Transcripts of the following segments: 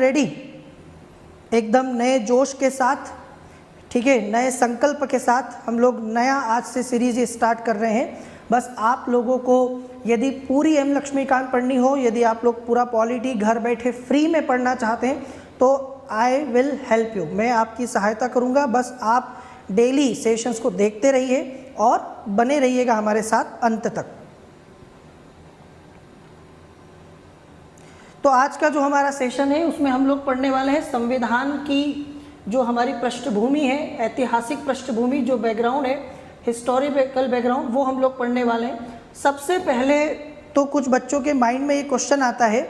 Ready? एकदम नए जोश के साथ, ठीक है, नए संकल्प के साथ हम लोग नया आज से सीरीज स्टार्ट कर रहे हैं। बस आप लोगों को यदि पूरी एम लक्ष्मीकांत पढ़नी हो, यदि आप लोग पूरा पॉलिटी घर बैठे फ्री में पढ़ना चाहते हैं तो आई विल हेल्प यू, मैं आपकी सहायता करूंगा। बस आप डेली सेशंस को देखते रहिए और बने रहिएगा हमारे साथ अंत तक। तो आज का जो हमारा सेशन है उसमें हम लोग पढ़ने वाले हैं संविधान की जो हमारी पृष्ठभूमि है, ऐतिहासिक पृष्ठभूमि, जो बैकग्राउंड है, हिस्टोरिकल बैकग्राउंड, वो हम लोग पढ़ने वाले हैं। सबसे पहले तो कुछ बच्चों के माइंड में ये क्वेश्चन आता है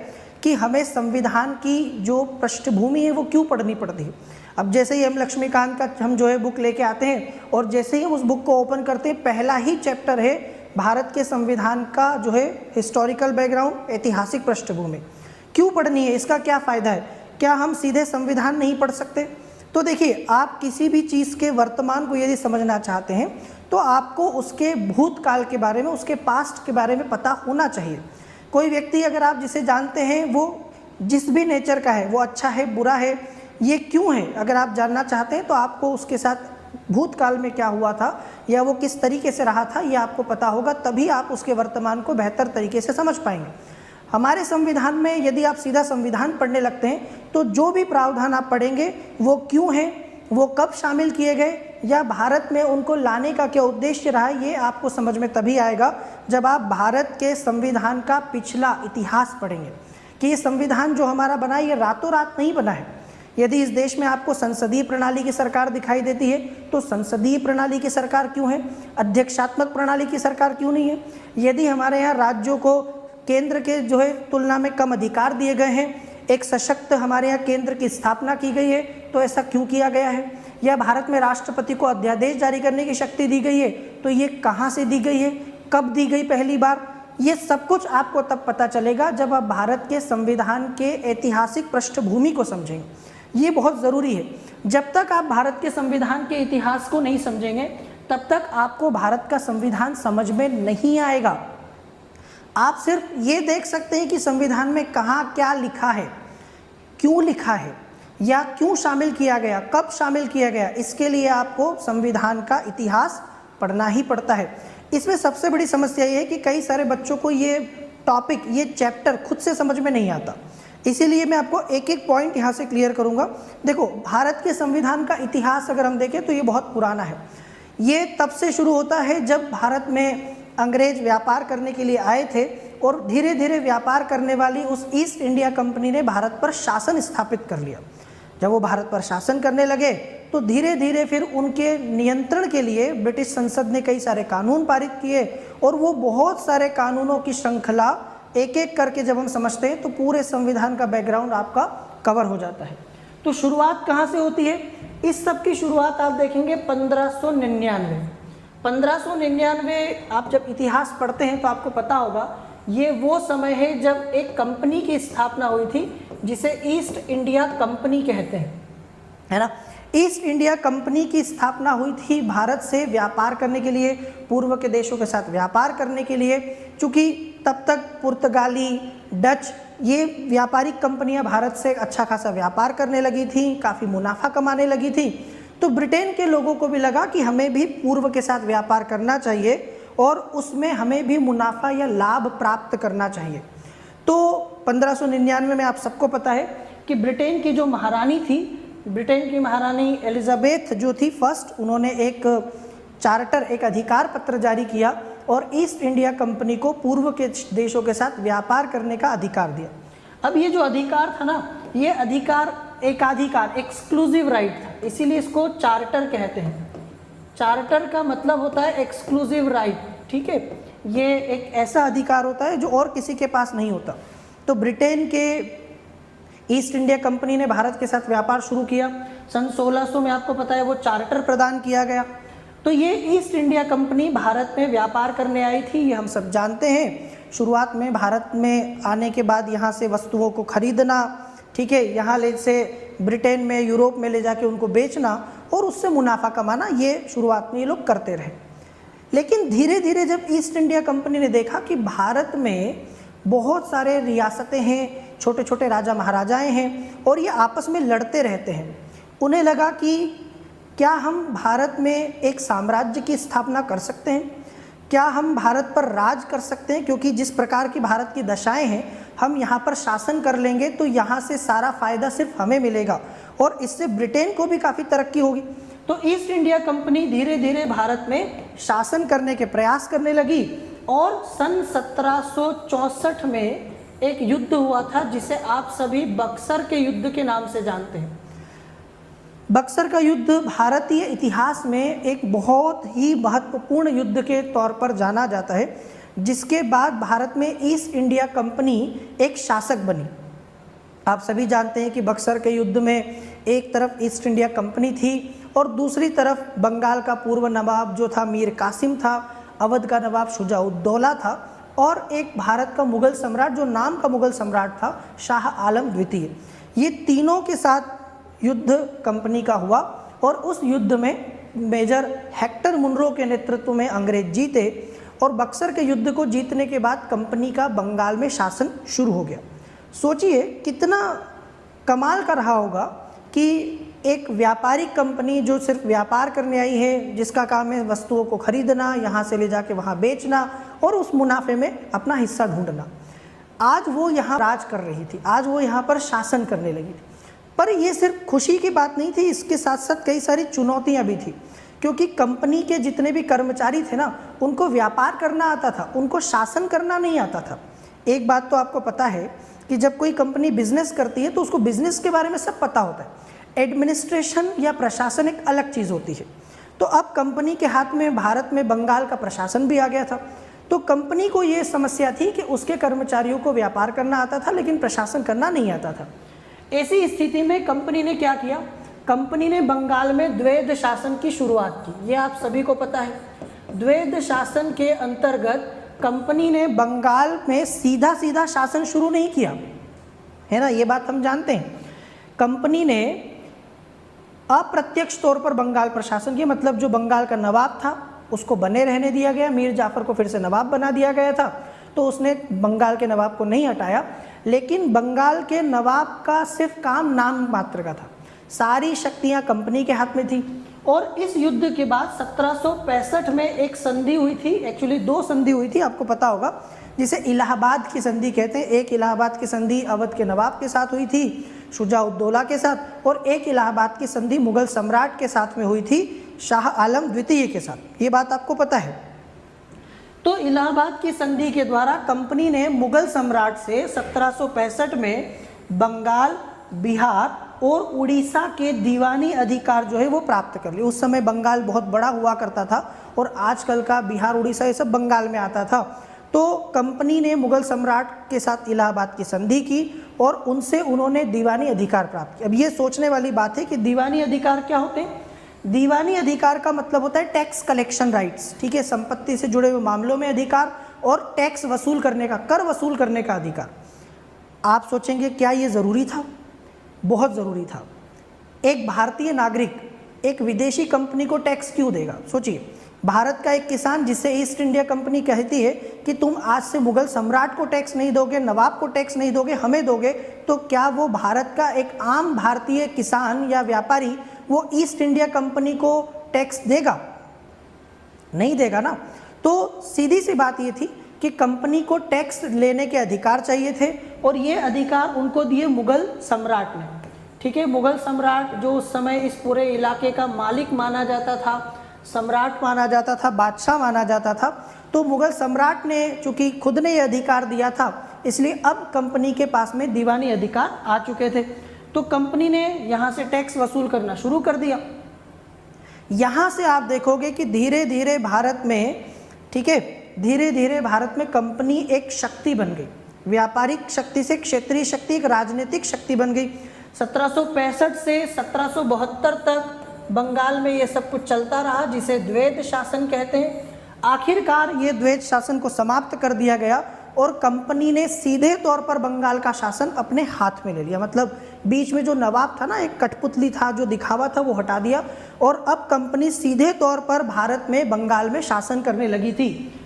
कि हमें संविधान की जो पृष्ठभूमि है वो क्यों पढ़नी पड़ती है। अब जैसे ही एम लक्ष्मीकांत का हम जो है बुक लेके आते हैं और जैसे ही हम उस बुक को ओपन करते हैं, पहला ही चैप्टर है भारत के संविधान का जो है हिस्टोरिकल बैकग्राउंड, ऐतिहासिक पृष्ठभूमि। क्यों पढ़नी है, इसका क्या फ़ायदा है? क्या हम सीधे संविधान नहीं पढ़ सकते? तो देखिए, आप किसी भी चीज़ के वर्तमान को यदि समझना चाहते हैं तो आपको उसके भूतकाल के बारे में, उसके पास्ट के बारे में पता होना चाहिए। कोई व्यक्ति अगर आप जिसे जानते हैं वो जिस भी नेचर का है, वो अच्छा है, बुरा है, ये क्यों है, अगर आप जानना चाहते हैं तो आपको उसके साथ भूतकाल में क्या हुआ था या वो किस तरीके से रहा था ये आपको पता होगा, तभी आप उसके वर्तमान को बेहतर तरीके से समझ पाएंगे। हमारे संविधान में यदि आप सीधा संविधान पढ़ने लगते हैं तो जो भी प्रावधान आप पढ़ेंगे वो क्यों हैं, वो कब शामिल किए गए, या भारत में उनको लाने का क्या उद्देश्य रहा, ये आपको समझ में तभी आएगा जब आप भारत के संविधान का पिछला इतिहास पढ़ेंगे कि ये संविधान जो हमारा बना ये रातों रात नहीं बना है। यदि इस देश में आपको संसदीय प्रणाली की सरकार दिखाई देती है तो संसदीय प्रणाली की सरकार क्यों है, अध्यक्षात्मक प्रणाली की सरकार क्यों नहीं है? यदि हमारे यहाँ राज्यों को केंद्र के जो है तुलना में कम अधिकार दिए गए हैं, एक सशक्त हमारे यहाँ केंद्र की स्थापना की गई है, तो ऐसा क्यों किया गया है? या भारत में राष्ट्रपति को अध्यादेश जारी करने की शक्ति दी गई है, तो ये कहाँ से दी गई है, कब दी गई पहली बार? ये सब कुछ आपको तब पता चलेगा जब आप भारत के संविधान के ऐतिहासिक पृष्ठभूमि को समझेंगे। ये बहुत ज़रूरी है। जब तक आप भारत के संविधान के इतिहास को नहीं समझेंगे तब तक आपको भारत का संविधान समझ में नहीं आएगा। आप सिर्फ ये देख सकते हैं कि संविधान में कहाँ क्या लिखा है, क्यों लिखा है, या क्यों शामिल किया गया, कब शामिल किया गया। इसके लिए आपको संविधान का इतिहास पढ़ना ही पड़ता है। इसमें सबसे बड़ी समस्या ये है कि कई सारे बच्चों को ये टॉपिक, ये चैप्टर खुद से समझ में नहीं आता। इसीलिए मैं आपको एक एक पॉइंट यहाँ से क्लियर करूँगा। देखो, भारत के संविधान का इतिहास अगर हम देखें तो ये बहुत पुराना है। ये तब से शुरू होता है जब भारत में अंग्रेज व्यापार करने के लिए आए थे और धीरे धीरे व्यापार करने वाली उस ईस्ट इंडिया कंपनी ने भारत पर शासन स्थापित कर लिया। जब वो भारत पर शासन करने लगे तो धीरे धीरे फिर उनके नियंत्रण के लिए ब्रिटिश संसद ने कई सारे कानून पारित किए और वो बहुत सारे कानूनों की श्रृंखला एक एक करके जब हम समझते हैं तो पूरे संविधान का बैकग्राउंड आपका कवर हो जाता है। तो शुरुआत कहाँ से होती है? इस सब की शुरुआत आप देखेंगे 1599 आप जब इतिहास पढ़ते हैं तो आपको पता होगा ये वो समय है जब एक कंपनी की स्थापना हुई थी जिसे ईस्ट इंडिया कंपनी कहते हैं, है ना। ईस्ट इंडिया कंपनी की स्थापना हुई थी भारत से व्यापार करने के लिए, पूर्व के देशों के साथ व्यापार करने के लिए। चूँकि तब तक पुर्तगाली, डच, ये व्यापारिक कंपनियां भारत से अच्छा खासा व्यापार करने लगी थी, काफ़ी मुनाफा कमाने लगी थी। तो ब्रिटेन के लोगों को भी लगा कि हमें भी पूर्व के साथ व्यापार करना चाहिए और उसमें हमें भी मुनाफा या लाभ प्राप्त करना चाहिए। तो 1599 में आप सबको पता है कि ब्रिटेन की जो महारानी थी, ब्रिटेन की महारानी एलिजाबेथ जो थी फर्स्ट, उन्होंने एक चार्टर, एक अधिकार पत्र जारी किया और ईस्ट इंडिया कंपनी को पूर्व के देशों के साथ व्यापार करने का अधिकार दिया। अब ये जो अधिकार था ना, ये अधिकार एकाधिकार, एक्सक्लूसिव राइट था, इसीलिए इसको चार्टर कहते हैं। चार्टर का मतलब होता है एक्सक्लूसिव राइट, ठीक है। ये एक ऐसा अधिकार होता है जो और किसी के पास नहीं होता। तो ब्रिटेन के ईस्ट इंडिया कंपनी ने भारत के साथ व्यापार शुरू किया। सन 1600 में आपको पता है वो चार्टर प्रदान किया गया। तो ये ईस्ट इंडिया कंपनी भारत में व्यापार करने आई थी, ये हम सब जानते हैं। शुरुआत में भारत में आने के बाद यहाँ से वस्तुओं को खरीदना, ठीक है, यहाँ ले से ब्रिटेन में, यूरोप में ले जाके उनको बेचना और उससे मुनाफा कमाना, ये शुरुआत में ये लोग करते रहे। लेकिन धीरे धीरे जब ईस्ट इंडिया कंपनी ने देखा कि भारत में बहुत सारे रियासतें हैं छोटे छोटे राजा महाराजाएं हैं और ये आपस में लड़ते रहते हैं। उन्हें लगा कि क्या हम भारत में एक साम्राज्य की स्थापना कर सकते हैं, क्या हम भारत पर राज कर सकते हैं, क्योंकि जिस प्रकार की भारत की दशाएं हैं हम यहाँ पर शासन कर लेंगे तो यहाँ से सारा फ़ायदा सिर्फ हमें मिलेगा और इससे ब्रिटेन को भी काफ़ी तरक्की होगी। तो ईस्ट इंडिया कंपनी धीरे धीरे भारत में शासन करने के प्रयास करने लगी और सन 1764 में एक युद्ध हुआ था जिसे आप सभी बक्सर के युद्ध के नाम से जानते हैं। बक्सर का युद्ध भारतीय इतिहास में एक बहुत ही महत्वपूर्ण युद्ध के तौर पर जाना जाता है, जिसके बाद भारत में ईस्ट इंडिया कंपनी एक शासक बनी। आप सभी जानते हैं कि बक्सर के युद्ध में एक तरफ ईस्ट इंडिया कंपनी थी और दूसरी तरफ बंगाल का पूर्व नवाब जो था मीर कासिम था, अवध का नवाब शुजा-उद-दौला था और एक भारत का मुग़ल सम्राट जो नाम का मुग़ल सम्राट था शाह आलम द्वितीय। ये तीनों के साथ युद्ध कंपनी का हुआ और उस युद्ध में मेजर हेक्टर मुनरो के नेतृत्व में अंग्रेज जीते और बक्सर के युद्ध को जीतने के बाद कंपनी का बंगाल में शासन शुरू हो गया। सोचिए कितना कमाल का रहा होगा कि एक व्यापारिक कंपनी जो सिर्फ व्यापार करने आई है, जिसका काम है वस्तुओं को खरीदना, यहाँ से ले जाके वहाँ बेचना और उस मुनाफे में अपना हिस्सा ढूंढना, आज वो यहाँ राज कर रही थी, आज वो यहाँ पर शासन करने लगी थी। पर ये सिर्फ खुशी की बात नहीं थी, इसके साथ साथ कई सारी चुनौतियाँ भी थी, क्योंकि कंपनी के जितने भी कर्मचारी थे ना, उनको व्यापार करना आता था, उनको शासन करना नहीं आता था। एक बात तो आपको पता है कि जब कोई कंपनी बिजनेस करती है तो उसको बिजनेस के बारे में सब पता होता है, एडमिनिस्ट्रेशन या प्रशासन एक अलग चीज़ होती है। तो अब कंपनी के हाथ में भारत में बंगाल का प्रशासन भी आ गया था, तो कंपनी को ये समस्या थी कि उसके कर्मचारियों को व्यापार करना आता था लेकिन प्रशासन करना नहीं आता था। ऐसी स्थिति में कंपनी ने क्या किया, कंपनी ने बंगाल में द्वैध शासन की शुरुआत की। ये आप सभी को पता है, द्वैध शासन के अंतर्गत कंपनी ने बंगाल में सीधा सीधा शासन शुरू नहीं किया, है ना, ये बात हम जानते हैं। कंपनी ने अप्रत्यक्ष तौर पर बंगाल पर शासन किया, मतलब जो बंगाल का नवाब था उसको बने रहने दिया गया, मीर जाफर को फिर से नवाब बना दिया गया था, तो उसने बंगाल के नवाब को नहीं हटाया, लेकिन बंगाल के नवाब का सिर्फ काम नाम मात्र का था, सारी शक्तियां कंपनी के हाथ में थी। और इस युद्ध के बाद 1765 में एक संधि हुई थी, एक्चुअली दो संधि हुई थी, आपको पता होगा, जिसे इलाहाबाद की संधि कहते हैं। एक इलाहाबाद की संधि अवध के नवाब के साथ हुई थी शुजा-उद-दौला के साथ, और एक इलाहाबाद की संधि मुग़ल सम्राट के साथ में हुई थी शाह आलम द्वितीय के साथ। ये बात आपको पता है। तो इलाहाबाद की संधि के द्वारा कंपनी ने मुग़ल सम्राट से 1765 में बंगाल, बिहार और उड़ीसा के दीवानी अधिकार जो है वो प्राप्त कर लिए। उस समय बंगाल बहुत बड़ा हुआ करता था और आजकल का बिहार, उड़ीसा ये सब बंगाल में आता था। तो कंपनी ने मुग़ल सम्राट के साथ इलाहाबाद की संधि की और उनसे उन्होंने दीवानी अधिकार प्राप्त किया। अब ये सोचने वाली बात है कि दीवानी अधिकार क्या होते हैं। दीवानी अधिकार का मतलब होता है टैक्स कलेक्शन राइट्स, ठीक है, संपत्ति से जुड़े हुए मामलों में अधिकार और टैक्स वसूल करने का, कर वसूल करने का अधिकार। आप सोचेंगे क्या ये ज़रूरी था? बहुत ज़रूरी था। एक भारतीय नागरिक एक विदेशी कंपनी को टैक्स क्यों देगा? सोचिए, भारत का एक किसान जिससे ईस्ट इंडिया कंपनी कहती है कि तुम आज से मुग़ल सम्राट को टैक्स नहीं दोगे, नवाब को टैक्स नहीं दोगे, हमें दोगे, तो क्या वो भारत का एक आम भारतीय किसान या व्यापारी वो ईस्ट इंडिया कंपनी को टैक्स देगा? नहीं देगा ना। तो सीधी सी बात ये थी कि कंपनी को टैक्स लेने के अधिकार चाहिए थे और ये अधिकार उनको दिए मुग़ल सम्राट ने, ठीक है। मुग़ल सम्राट जो उस समय इस पूरे इलाके का मालिक माना जाता था, सम्राट माना जाता था, बादशाह माना जाता था, तो मुग़ल सम्राट ने चूँकि खुद ने ये अधिकार दिया था, इसलिए अब कंपनी के पास में दीवानी अधिकार आ चुके थे। तो कंपनी ने यहाँ से टैक्स वसूल करना शुरू कर दिया। यहाँ से आप देखोगे कि धीरे धीरे भारत में, ठीक है, धीरे धीरे भारत में कंपनी एक शक्ति बन गई, व्यापारिक शक्ति से क्षेत्रीय शक्ति, एक राजनीतिक शक्ति बन गई। 1765 से 1772 तक बंगाल में ये सब कुछ चलता रहा, जिसे द्वैध शासन कहते हैं। आखिरकार ये द्वैध शासन को समाप्त कर दिया गया और कंपनी ने सीधे तौर पर बंगाल का शासन अपने हाथ में ले लिया। मतलब बीच में जो नवाब था ना, एक कठपुतली था, जो दिखावा था, वो हटा दिया और अब कंपनी सीधे तौर पर भारत में, बंगाल में शासन करने लगी थी।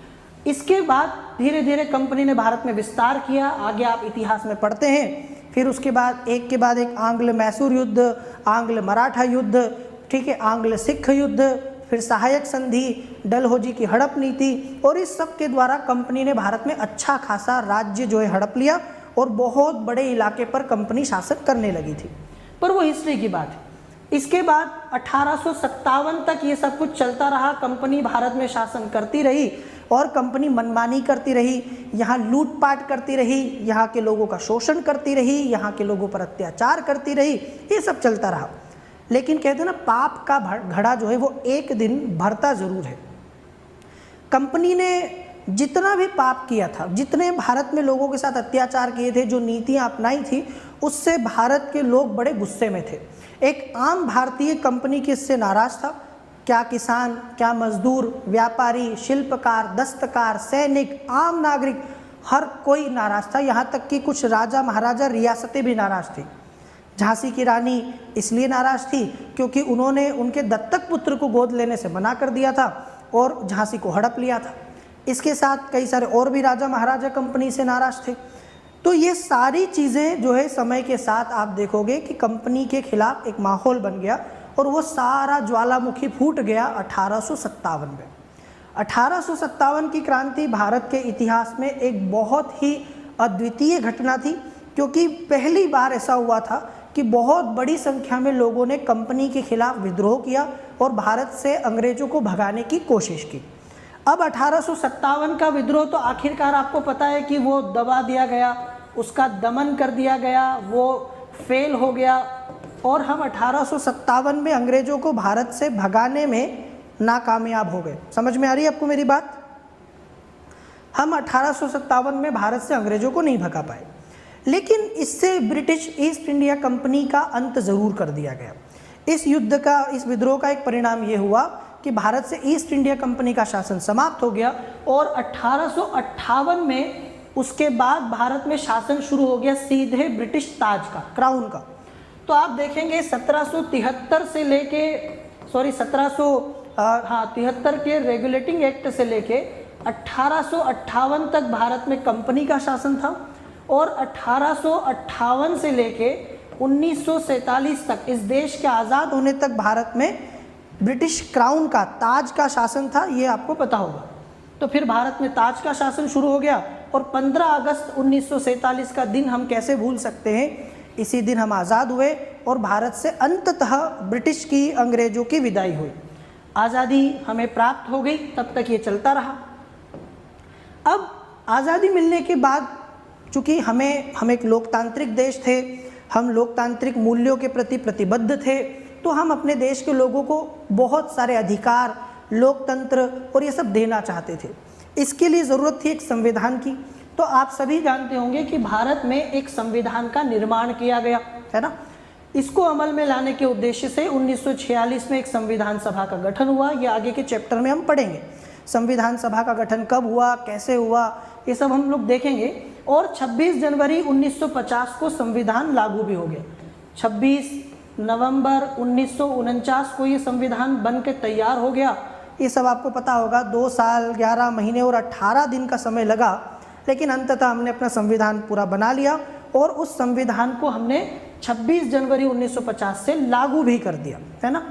इसके बाद धीरे धीरे कंपनी ने भारत में विस्तार किया, आगे आप इतिहास में पढ़ते हैं। फिर उसके बाद एक आंग्ल मैसूर युद्ध, आंग्ल मराठा युद्ध, ठीक है, आंग्ल सिख युद्ध, फिर सहायक संधि, डलहौजी की हड़प नीति, और इस सब के द्वारा कंपनी ने भारत में अच्छा खासा राज्य जो है हड़प लिया और बहुत बड़े इलाके पर कंपनी शासन करने लगी थी। पर वो हिस्ट्री की बात है। इसके बाद 1857 तक ये सब कुछ चलता रहा। कंपनी भारत में शासन करती रही और कंपनी मनमानी करती रही, यहाँ लूटपाट करती रही, यहाँ के लोगों का शोषण करती रही, यहाँ के लोगों पर अत्याचार करती रही, ये सब चलता रहा। लेकिन कहते हैं ना, पाप का घड़ा जो है वो एक दिन भरता ज़रूर है। कंपनी ने जितना भी पाप किया था, जितने भारत में लोगों के साथ अत्याचार किए थे, जो नीतियाँ अपनाई थी, उससे भारत के लोग बड़े गुस्से में थे। एक आम भारतीय कंपनी की इससे नाराज़ था। क्या किसान, क्या मजदूर, व्यापारी, शिल्पकार, दस्तकार, सैनिक, आम नागरिक, हर कोई नाराज़ था। यहाँ तक कि कुछ राजा महाराजा रियासतें भी नाराज़ थी। झांसी की रानी इसलिए नाराज़ थी क्योंकि उन्होंने उनके दत्तक पुत्र को गोद लेने से मना कर दिया था और झांसी को हड़प लिया था। इसके साथ कई सारे और भी राजा महाराजा कंपनी से नाराज़ थे। तो ये सारी चीज़ें जो है समय के साथ आप देखोगे कि कंपनी के खिलाफ एक माहौल बन गया और वो सारा ज्वालामुखी फूट गया 1857 में। 1857 की क्रांति भारत के इतिहास में एक बहुत ही अद्वितीय घटना थी, क्योंकि पहली बार ऐसा हुआ था कि बहुत बड़ी संख्या में लोगों ने कंपनी के खिलाफ विद्रोह किया और भारत से अंग्रेजों को भगाने की कोशिश की। अब 1857 का विद्रोह तो आखिरकार आपको पता है कि वो दबा दिया गया, उसका दमन कर दिया गया, वो फेल हो गया और हम 1857 में अंग्रेजों को भारत से भगाने में नाकामयाब हो गए। समझ में आ रही है आपको मेरी बात? हम 1857 में भारत से अंग्रेजों को नहीं भगा पाए, लेकिन इससे ब्रिटिश ईस्ट इंडिया कंपनी का अंत ज़रूर कर दिया गया। इस युद्ध का, इस विद्रोह का एक परिणाम ये हुआ कि भारत से ईस्ट इंडिया कंपनी का शासन समाप्त हो गया और 1858 में उसके बाद भारत में शासन शुरू हो गया सीधे ब्रिटिश ताज का, क्राउन का। तो आप देखेंगे 1773 से लेके 1773 के रेगुलेटिंग एक्ट से लेके 1858 तक भारत में कंपनी का शासन था और 1858 से लेके 1947 तक, इस देश के आज़ाद होने तक भारत में ब्रिटिश क्राउन का, ताज का शासन था। ये आपको पता होगा। तो फिर भारत में ताज का शासन शुरू हो गया और 15 अगस्त 1947 का दिन हम कैसे भूल सकते हैं। इसी दिन हम आज़ाद हुए और भारत से अंततः ब्रिटिश की, अंग्रेज़ों की विदाई हुई। आज़ादी हमें प्राप्त हो गई, तब तक ये चलता रहा। अब आज़ादी मिलने के बाद चूँकि हम एक लोकतांत्रिक देश थे, हम लोकतांत्रिक मूल्यों के प्रति प्रतिबद्ध थे, तो हम अपने देश के लोगों को बहुत सारे अधिकार, लोकतंत्र और ये सब देना चाहते थे। इसके लिए ज़रूरत थी एक संविधान की। तो आप सभी जानते होंगे कि भारत में एक संविधान का निर्माण किया गया है ना। इसको अमल में लाने के उद्देश्य से 1946 में एक संविधान सभा का गठन हुआ। ये आगे के चैप्टर में हम पढ़ेंगे। संविधान सभा का गठन कब हुआ, कैसे हुआ, ये सब हम लोग देखेंगे। और 26 जनवरी 1950 को संविधान लागू भी हो गया। 26 नवंबर 1949 को ये संविधान बन के तैयार हो गया। ये सब आपको पता होगा। 2 साल 11 महीने और 18 दिन का समय लगा, लेकिन अंततः हमने अपना संविधान पूरा बना लिया और उस संविधान को हमने 26 जनवरी 1950 से लागू भी कर दिया, है ना।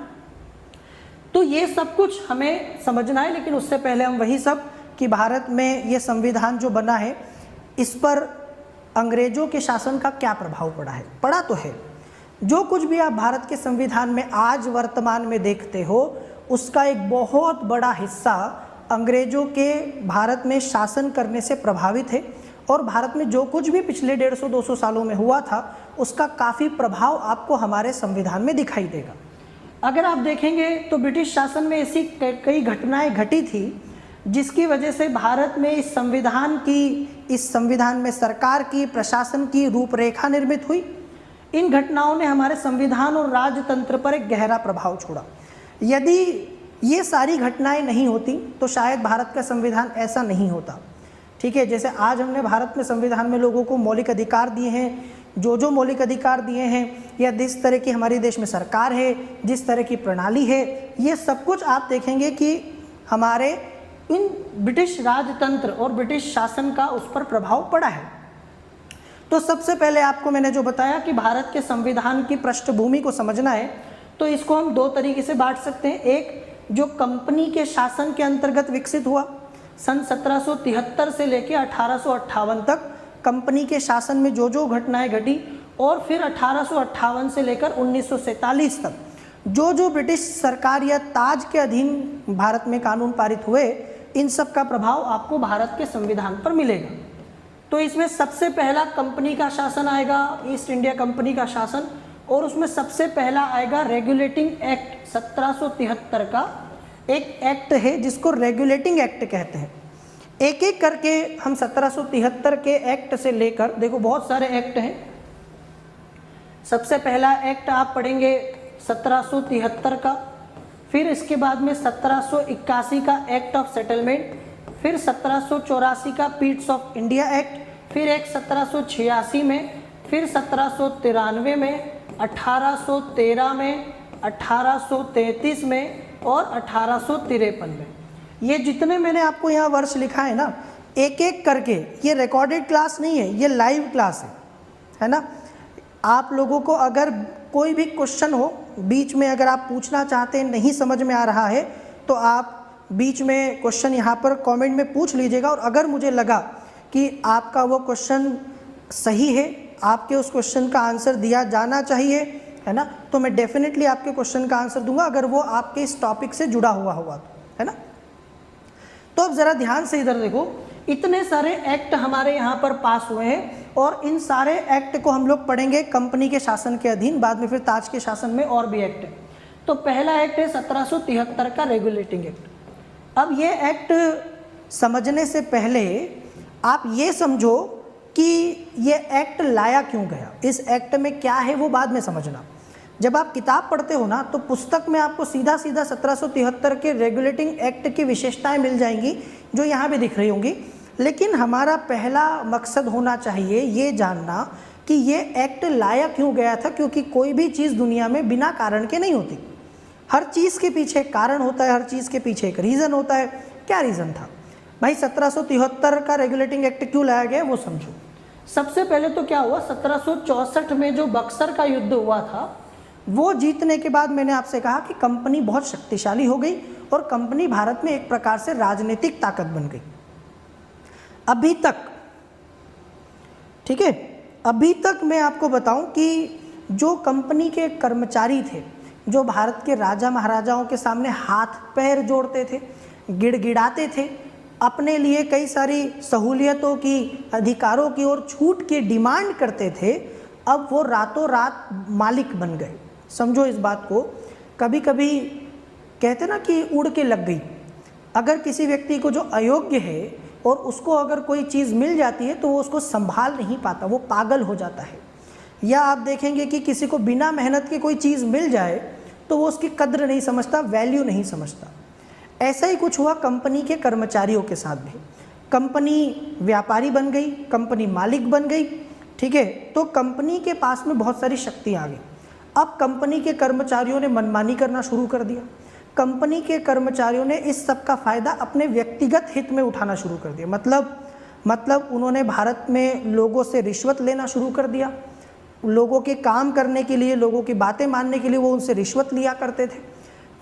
तो ये सब कुछ हमें समझना है, लेकिन उससे पहले हम वही सब कि भारत में ये संविधान जो बना है, इस पर अंग्रेजों के शासन का क्या प्रभाव पड़ा है। पड़ा तो है। जो कुछ भी आप भारत के संविधान में आज वर्तमान में देखते हो, उसका एक बहुत बड़ा हिस्सा अंग्रेजों के भारत में शासन करने से प्रभावित है। और भारत में जो कुछ भी पिछले 150-200 सालों में हुआ था, उसका काफ़ी प्रभाव आपको हमारे संविधान में दिखाई देगा। अगर आप देखेंगे तो ब्रिटिश शासन में ऐसी कई घटनाएं घटी थी जिसकी वजह से भारत में इस संविधान में सरकार की, प्रशासन की रूपरेखा निर्मित हुई। इन घटनाओं ने हमारे संविधान और राजतंत्र पर एक गहरा प्रभाव छोड़ा। यदि ये सारी घटनाएं नहीं होती तो शायद भारत का संविधान ऐसा नहीं होता। ठीक है, जैसे आज हमने भारत में संविधान में लोगों को मौलिक अधिकार दिए हैं, जो मौलिक अधिकार दिए हैं, या जिस तरह की हमारे देश में सरकार है, जिस तरह की प्रणाली है, ये सब कुछ आप देखेंगे कि हमारे इन ब्रिटिश राजतंत्र और ब्रिटिश शासन का उस पर प्रभाव पड़ा है। तो सबसे पहले आपको मैंने जो बताया कि भारत के संविधान की पृष्ठभूमि को समझना है तो इसको हम दो तरीके से बांट सकते हैं। एक जो कंपनी के शासन के अंतर्गत विकसित हुआ सन 1773 से लेकर 1858 तक, कंपनी के शासन में जो जो घटनाएं घटी, और फिर 1858 से लेकर 1947 तक जो जो ब्रिटिश सरकार या ताज के अधीन भारत में कानून पारित हुए, इन सब का प्रभाव आपको भारत के संविधान पर मिलेगा। तो इसमें सबसे पहला कंपनी का शासन आएगा, ईस्ट इंडिया कंपनी का शासन, और उसमें सबसे पहला आएगा रेगुलेटिंग एक्ट 1773 का एक एक्ट है जिसको रेगुलेटिंग एक्ट कहते हैं। एक एक करके हम 1773 के एक्ट से लेकर, देखो बहुत सारे एक्ट हैं। सबसे पहला एक्ट आप पढ़ेंगे 1773 का, फिर इसके बाद में 1781 का एक्ट ऑफ सेटलमेंट, फिर 1784 का पीट्स ऑफ इंडिया एक्ट, फिर एक 1786 में, फिर 1793 में, 1813 में, 1833 में और 1853 में। ये जितने मैंने आपको यहाँ वर्ष लिखा है ना, एक एक करके, ये रिकॉर्डेड क्लास नहीं है, ये लाइव क्लास है ना। आप लोगों को अगर कोई भी क्वेश्चन हो बीच में, अगर आप पूछना चाहते हैं, नहीं समझ में आ रहा है, तो आप बीच में क्वेश्चन यहाँ पर कमेंट में पूछ लीजिएगा, और अगर मुझे लगा कि आपका वो क्वेश्चन सही है, आपके उस क्वेश्चन का आंसर दिया जाना चाहिए, है ना, तो मैं डेफिनेटली आपके क्वेश्चन का आंसर दूंगा, अगर वो आपके इस टॉपिक से जुड़ा हुआ होगा, है ना। तो अब ज़रा ध्यान से इधर देखो, इतने सारे एक्ट हमारे यहाँ पर पास हुए हैं, और इन सारे एक्ट को हम लोग पढ़ेंगे कंपनी के शासन के अधीन, बाद में फिर ताज के शासन में और भी एक्ट है। तो पहला एक्ट है 1773 का रेगुलेटिंग एक्ट। अब ये एक्ट समझने से पहले आप ये समझो कि ये एक्ट लाया क्यों गया, इस एक्ट में क्या है वो बाद में समझना। जब आप किताब पढ़ते हो ना, तो पुस्तक में आपको सीधा सीधा 1773 के रेगुलेटिंग एक्ट की विशेषताएं मिल जाएंगी जो यहाँ भी दिख रही होंगी, लेकिन हमारा पहला मकसद होना चाहिए ये जानना कि ये एक्ट लाया क्यों गया था, क्योंकि कोई भी चीज़ दुनिया में बिना कारण के नहीं होती। हर चीज़ के पीछे एक कारण होता है, हर चीज़ के पीछे एक रीज़न होता है। क्या रीज़न था भाई 1773 का रेगुलेटिंग एक्ट क्यों लाया गया वो समझो। सबसे पहले तो क्या हुआ, 1764 में जो बक्सर का युद्ध हुआ था, वो जीतने के बाद मैंने आपसे कहा कि कंपनी बहुत शक्तिशाली हो गई और कंपनी भारत में एक प्रकार से राजनीतिक ताकत बन गई। अभी तक, ठीक है, अभी तक मैं आपको बताऊं कि जो कंपनी के कर्मचारी थे, जो भारत के राजा महाराजाओं के सामने हाथ पैर जोड़ते थे, गिड़गिड़ाते थे, अपने लिए कई सारी सहूलियतों की, अधिकारों की और छूट की डिमांड करते थे, अब वो रातों रात मालिक बन गए। समझो इस बात को। कभी कभी कहते ना कि उड़ के लग गई। अगर किसी व्यक्ति को जो अयोग्य है और उसको अगर कोई चीज़ मिल जाती है तो वो उसको संभाल नहीं पाता, वो पागल हो जाता है। या आप देखेंगे कि किसी को बिना मेहनत की कोई चीज़ मिल जाए तो वो उसकी कद्र नहीं समझता, वैल्यू नहीं समझता। ऐसा ही कुछ हुआ कंपनी के कर्मचारियों के साथ भी। कंपनी व्यापारी बन गई, कंपनी मालिक बन गई, ठीक है। तो कंपनी के पास में बहुत सारी शक्ति आ गई। अब कंपनी के कर्मचारियों ने मनमानी करना शुरू कर दिया। कंपनी के कर्मचारियों ने इस सब का फ़ायदा अपने व्यक्तिगत हित में उठाना शुरू कर दिया। मतलब उन्होंने भारत में लोगों से रिश्वत लेना शुरू कर दिया। लोगों के काम करने के लिए, लोगों की बातें मानने के लिए वो उनसे रिश्वत लिया करते थे।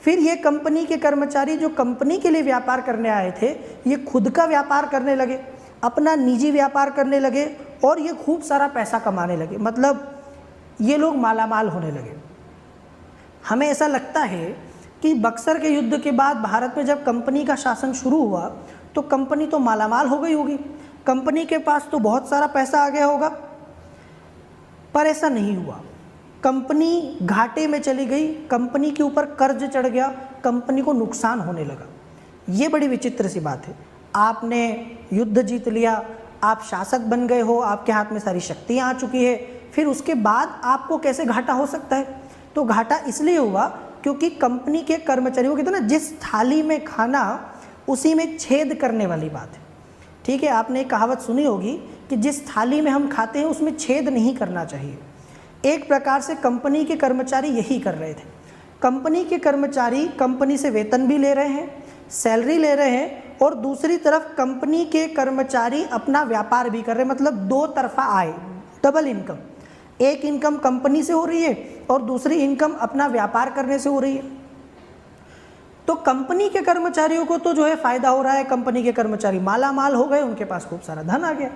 फिर ये कंपनी के कर्मचारी जो कंपनी के लिए व्यापार करने आए थे, ये खुद का व्यापार करने लगे, अपना निजी व्यापार करने लगे और ये खूब सारा पैसा कमाने लगे। मतलब ये लोग मालामाल होने लगे। हमें ऐसा लगता है कि बक्सर के युद्ध के बाद भारत में जब कंपनी का शासन शुरू हुआ तो कंपनी तो मालामाल हो गई होगी, कंपनी के पास तो बहुत सारा पैसा आ गया होगा, पर ऐसा नहीं हुआ। कंपनी घाटे में चली गई, कंपनी के ऊपर कर्ज चढ़ गया, कंपनी को नुकसान होने लगा। ये बड़ी विचित्र सी बात है। आपने युद्ध जीत लिया, आप शासक बन गए हो, आपके हाथ में सारी शक्तियाँ आ चुकी है, फिर उसके बाद आपको कैसे घाटा हो सकता है? तो घाटा इसलिए हुआ क्योंकि कंपनी के कर्मचारियों, कहते हैं ना, जिस थाली में खाना उसी में छेद करने वाली बात है। ठीक है, आपने एक कहावत सुनी होगी कि जिस थाली में हम खाते हैं उसमें छेद नहीं करना चाहिए। एक प्रकार से कंपनी के कर्मचारी यही कर रहे थे। कंपनी के कर्मचारी कंपनी से वेतन भी ले रहे हैं, सैलरी ले रहे हैं और दूसरी तरफ कंपनी के कर्मचारी अपना व्यापार भी कर रहे हैं, मतलब दो तरफा आय, डबल इनकम। एक इनकम कंपनी से हो रही है और दूसरी इनकम अपना व्यापार करने से हो रही है। तो कंपनी के कर्मचारियों को तो जो है फायदा हो रहा है, कंपनी के कर्मचारी माला माल हो गए, उनके पास खूब सारा धन आ गया।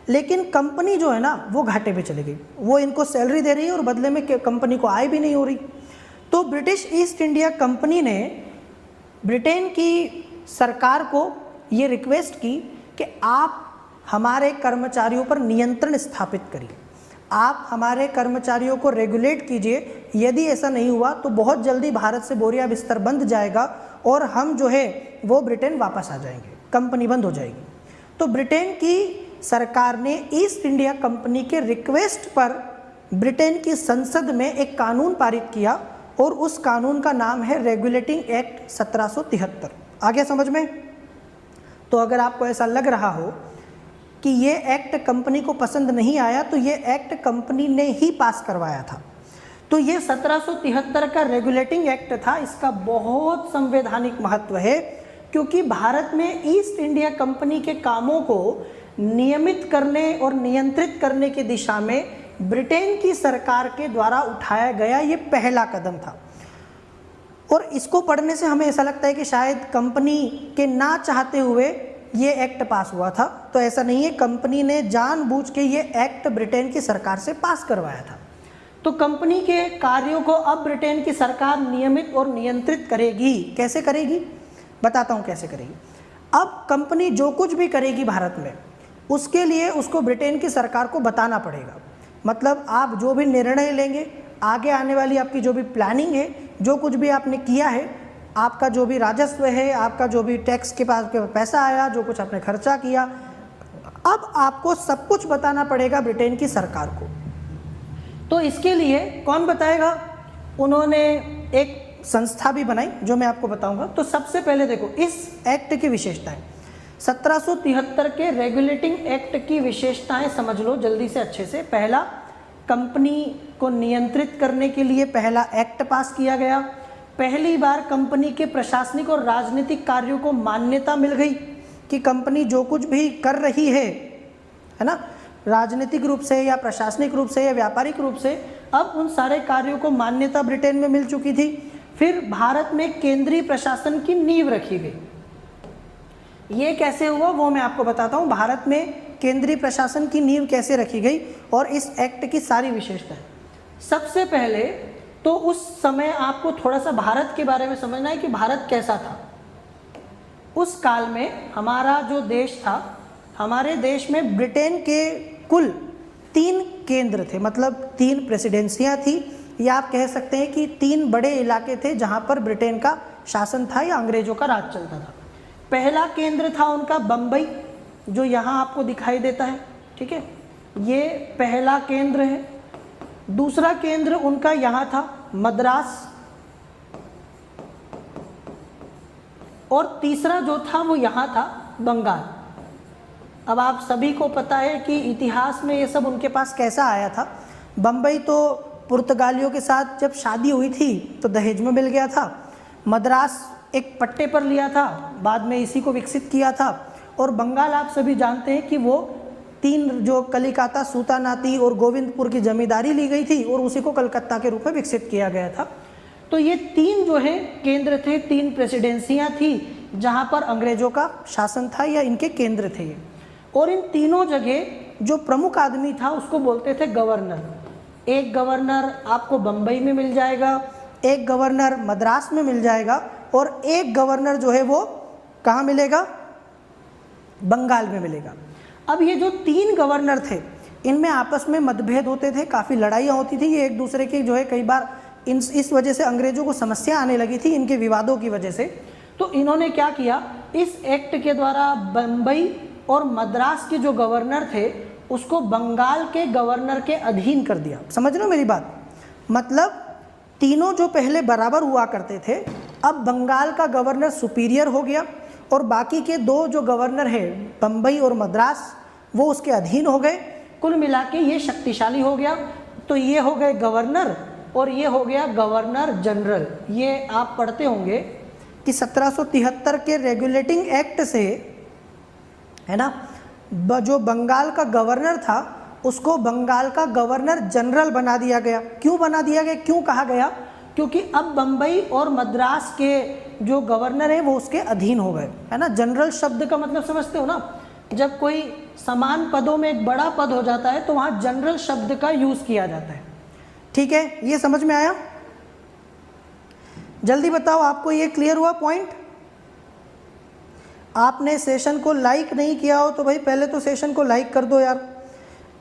लेकिन कंपनी जो है ना वो घाटे पे चली गई, वो इनको सैलरी दे रही है और बदले में कंपनी को आय भी नहीं हो रही। तो ब्रिटिश ईस्ट इंडिया कंपनी ने ब्रिटेन की सरकार को ये रिक्वेस्ट की कि आप हमारे कर्मचारियों पर नियंत्रण स्थापित करिए, आप हमारे कर्मचारियों को रेगुलेट कीजिए। यदि ऐसा नहीं हुआ तो बहुत जल्दी भारत से बोरिया बिस्तर बंद जाएगा और हम जो है वो ब्रिटेन वापस आ जाएंगे, कंपनी बंद हो जाएगी। तो ब्रिटेन की सरकार ने ईस्ट इंडिया कंपनी के रिक्वेस्ट पर ब्रिटेन की संसद में एक कानून पारित किया और उस कानून का नाम है रेगुलेटिंग एक्ट 1773। आ गया समझ में? तो अगर आपको ऐसा लग रहा हो कि ये एक्ट कंपनी को पसंद नहीं आया, तो ये एक्ट कंपनी ने ही पास करवाया था। तो ये 1773 का रेगुलेटिंग एक्ट था। इसका बहुत संवैधानिक महत्व है, क्योंकि भारत में ईस्ट इंडिया कंपनी के कामों को नियमित करने और नियंत्रित करने की दिशा में ब्रिटेन की सरकार के द्वारा उठाया गया ये पहला कदम था। और इसको पढ़ने से हमें ऐसा लगता है कि शायद कंपनी के ना चाहते हुए ये एक्ट पास हुआ था, तो ऐसा नहीं है। कंपनी ने जानबूझ के ये एक्ट ब्रिटेन की सरकार से पास करवाया था। तो कंपनी के कार्यों को अब ब्रिटेन की सरकार नियमित और नियंत्रित करेगी। कैसे करेगी? बताता हूँ कैसे करेगी। अब कंपनी जो कुछ भी करेगी भारत में, उसके लिए उसको ब्रिटेन की सरकार को बताना पड़ेगा। मतलब आप जो भी निर्णय लेंगे, आगे आने वाली आपकी जो भी प्लानिंग है, जो कुछ भी आपने किया है, आपका जो भी राजस्व है, आपका जो भी टैक्स के पास पैसा आया, जो कुछ आपने खर्चा किया, अब आपको सब कुछ बताना पड़ेगा ब्रिटेन की सरकार को। तो इसके लिए कौन बताएगा? उन्होंने एक संस्था भी बनाई जो मैं आपको बताऊंगा। तो सबसे पहले देखो इस एक्ट की विशेषताएं, 1773 के रेगुलेटिंग एक्ट की विशेषताएं समझ लो जल्दी से अच्छे से। पहला, कंपनी को नियंत्रित करने के लिए पहला एक्ट पास किया गया। पहली बार कंपनी के प्रशासनिक और राजनीतिक कार्यों को मान्यता मिल गई कि कंपनी जो कुछ भी कर रही है ना, राजनीतिक रूप से या प्रशासनिक रूप से या व्यापारिक रूप से, अब उन सारे कार्यों को मान्यता ब्रिटेन में मिल चुकी थी। फिर भारत में केंद्रीय प्रशासन की नींव रखी गई। ये कैसे हुआ वो मैं आपको बताता हूँ। भारत में केंद्रीय प्रशासन की नींव कैसे रखी गई और इस एक्ट की सारी विशेषताएं। सबसे पहले तो उस समय आपको थोड़ा सा भारत के बारे में समझना है कि भारत कैसा था। उस काल में हमारा जो देश था, हमारे देश में ब्रिटेन के कुल 3 केंद्र थे, मतलब 3 प्रेसिडेंसियाँ थी, या आप कह सकते हैं कि 3 बड़े इलाके थे जहाँ पर ब्रिटेन का शासन था या अंग्रेजों का राज चलता था। पहला केंद्र था उनका बम्बई, जो यहाँ आपको दिखाई देता है, ठीक है, ये पहला केंद्र है। दूसरा केंद्र उनका यहाँ था मद्रास, और तीसरा जो था वो यहाँ था बंगाल। अब आप सभी को पता है कि इतिहास में ये सब उनके पास कैसा आया था। बम्बई तो पुर्तगालियों के साथ जब शादी हुई थी तो दहेज में मिल गया था। मद्रास एक पट्टे पर लिया था, बाद में इसी को विकसित किया था। और बंगाल आप सभी जानते हैं कि वो 3 जो कलिकाता, सूतानाती और गोविंदपुर की जमींदारी ली गई थी और उसी को कलकत्ता के रूप में विकसित किया गया था। तो ये 3 जो है केंद्र थे, 3 प्रेसिडेंसियाँ थी जहाँ पर अंग्रेजों का शासन था या इनके केंद्र थे ये। और इन तीनों जगह जो प्रमुख आदमी था उसको बोलते थे गवर्नर। एक गवर्नर आपको बम्बई में मिल जाएगा, एक गवर्नर मद्रास में मिल जाएगा, और एक गवर्नर जो है वो कहाँ मिलेगा? बंगाल में मिलेगा। अब ये जो 3 गवर्नर थे, इनमें आपस में मतभेद होते थे, काफ़ी लड़ाइयाँ होती थी। ये एक दूसरे की जो है कई बार इस वजह से अंग्रेजों को समस्या आने लगी थी, इनके विवादों की वजह से। तो इन्होंने क्या किया, इस एक्ट के द्वारा बम्बई और मद्रास के जो गवर्नर थे उसको बंगाल के गवर्नर के अधीन कर दिया। समझ रहे हो मेरी बात? मतलब तीनों जो पहले बराबर हुआ करते थे, अब बंगाल का गवर्नर सुपीरियर हो गया और बाकी के 2 जो गवर्नर हैं बम्बई और मद्रास, वो उसके अधीन हो गए। कुल मिला के ये शक्तिशाली हो गया। तो ये हो गए गवर्नर और ये हो गया गवर्नर जनरल। ये आप पढ़ते होंगे कि 1773 के रेगुलेटिंग एक्ट से, है ना, जो बंगाल का गवर्नर था उसको बंगाल का गवर्नर जनरल बना दिया गया। क्यों बना दिया गया, क्यों कहा गया? क्योंकि अब बम्बई और मद्रास के जो गवर्नर हैं वो उसके अधीन हो गए, है ना। जनरल शब्द का मतलब समझते हो ना, जब कोई समान पदों में एक बड़ा पद हो जाता है तो वहाँ जनरल शब्द का यूज़ किया जाता है। ठीक है, ये समझ में आया? जल्दी बताओ, आपको ये क्लियर हुआ पॉइंट? आपने सेशन को लाइक नहीं किया हो तो भाई पहले तो सेशन को लाइक कर दो यार।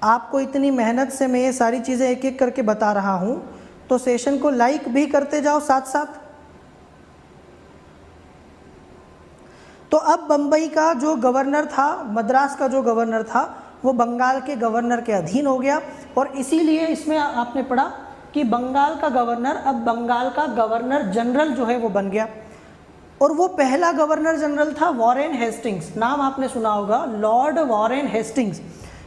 आपको इतनी मेहनत से मैं ये सारी चीज़ें एक एक करके बता रहा हूँ, तो सेशन को लाइक भी करते जाओ साथ साथ। तो अब बम्बई का जो गवर्नर था, मद्रास का जो गवर्नर था, वो बंगाल के गवर्नर के अधीन हो गया, और इसीलिए इसमें आपने पढ़ा कि बंगाल का गवर्नर अब बंगाल का गवर्नर जनरल जो है वो बन गया। और वो पहला गवर्नर जनरल था वॉरेन हेस्टिंग्स। नाम आपने सुना होगा, लॉर्ड वॉरेन हेस्टिंग्स।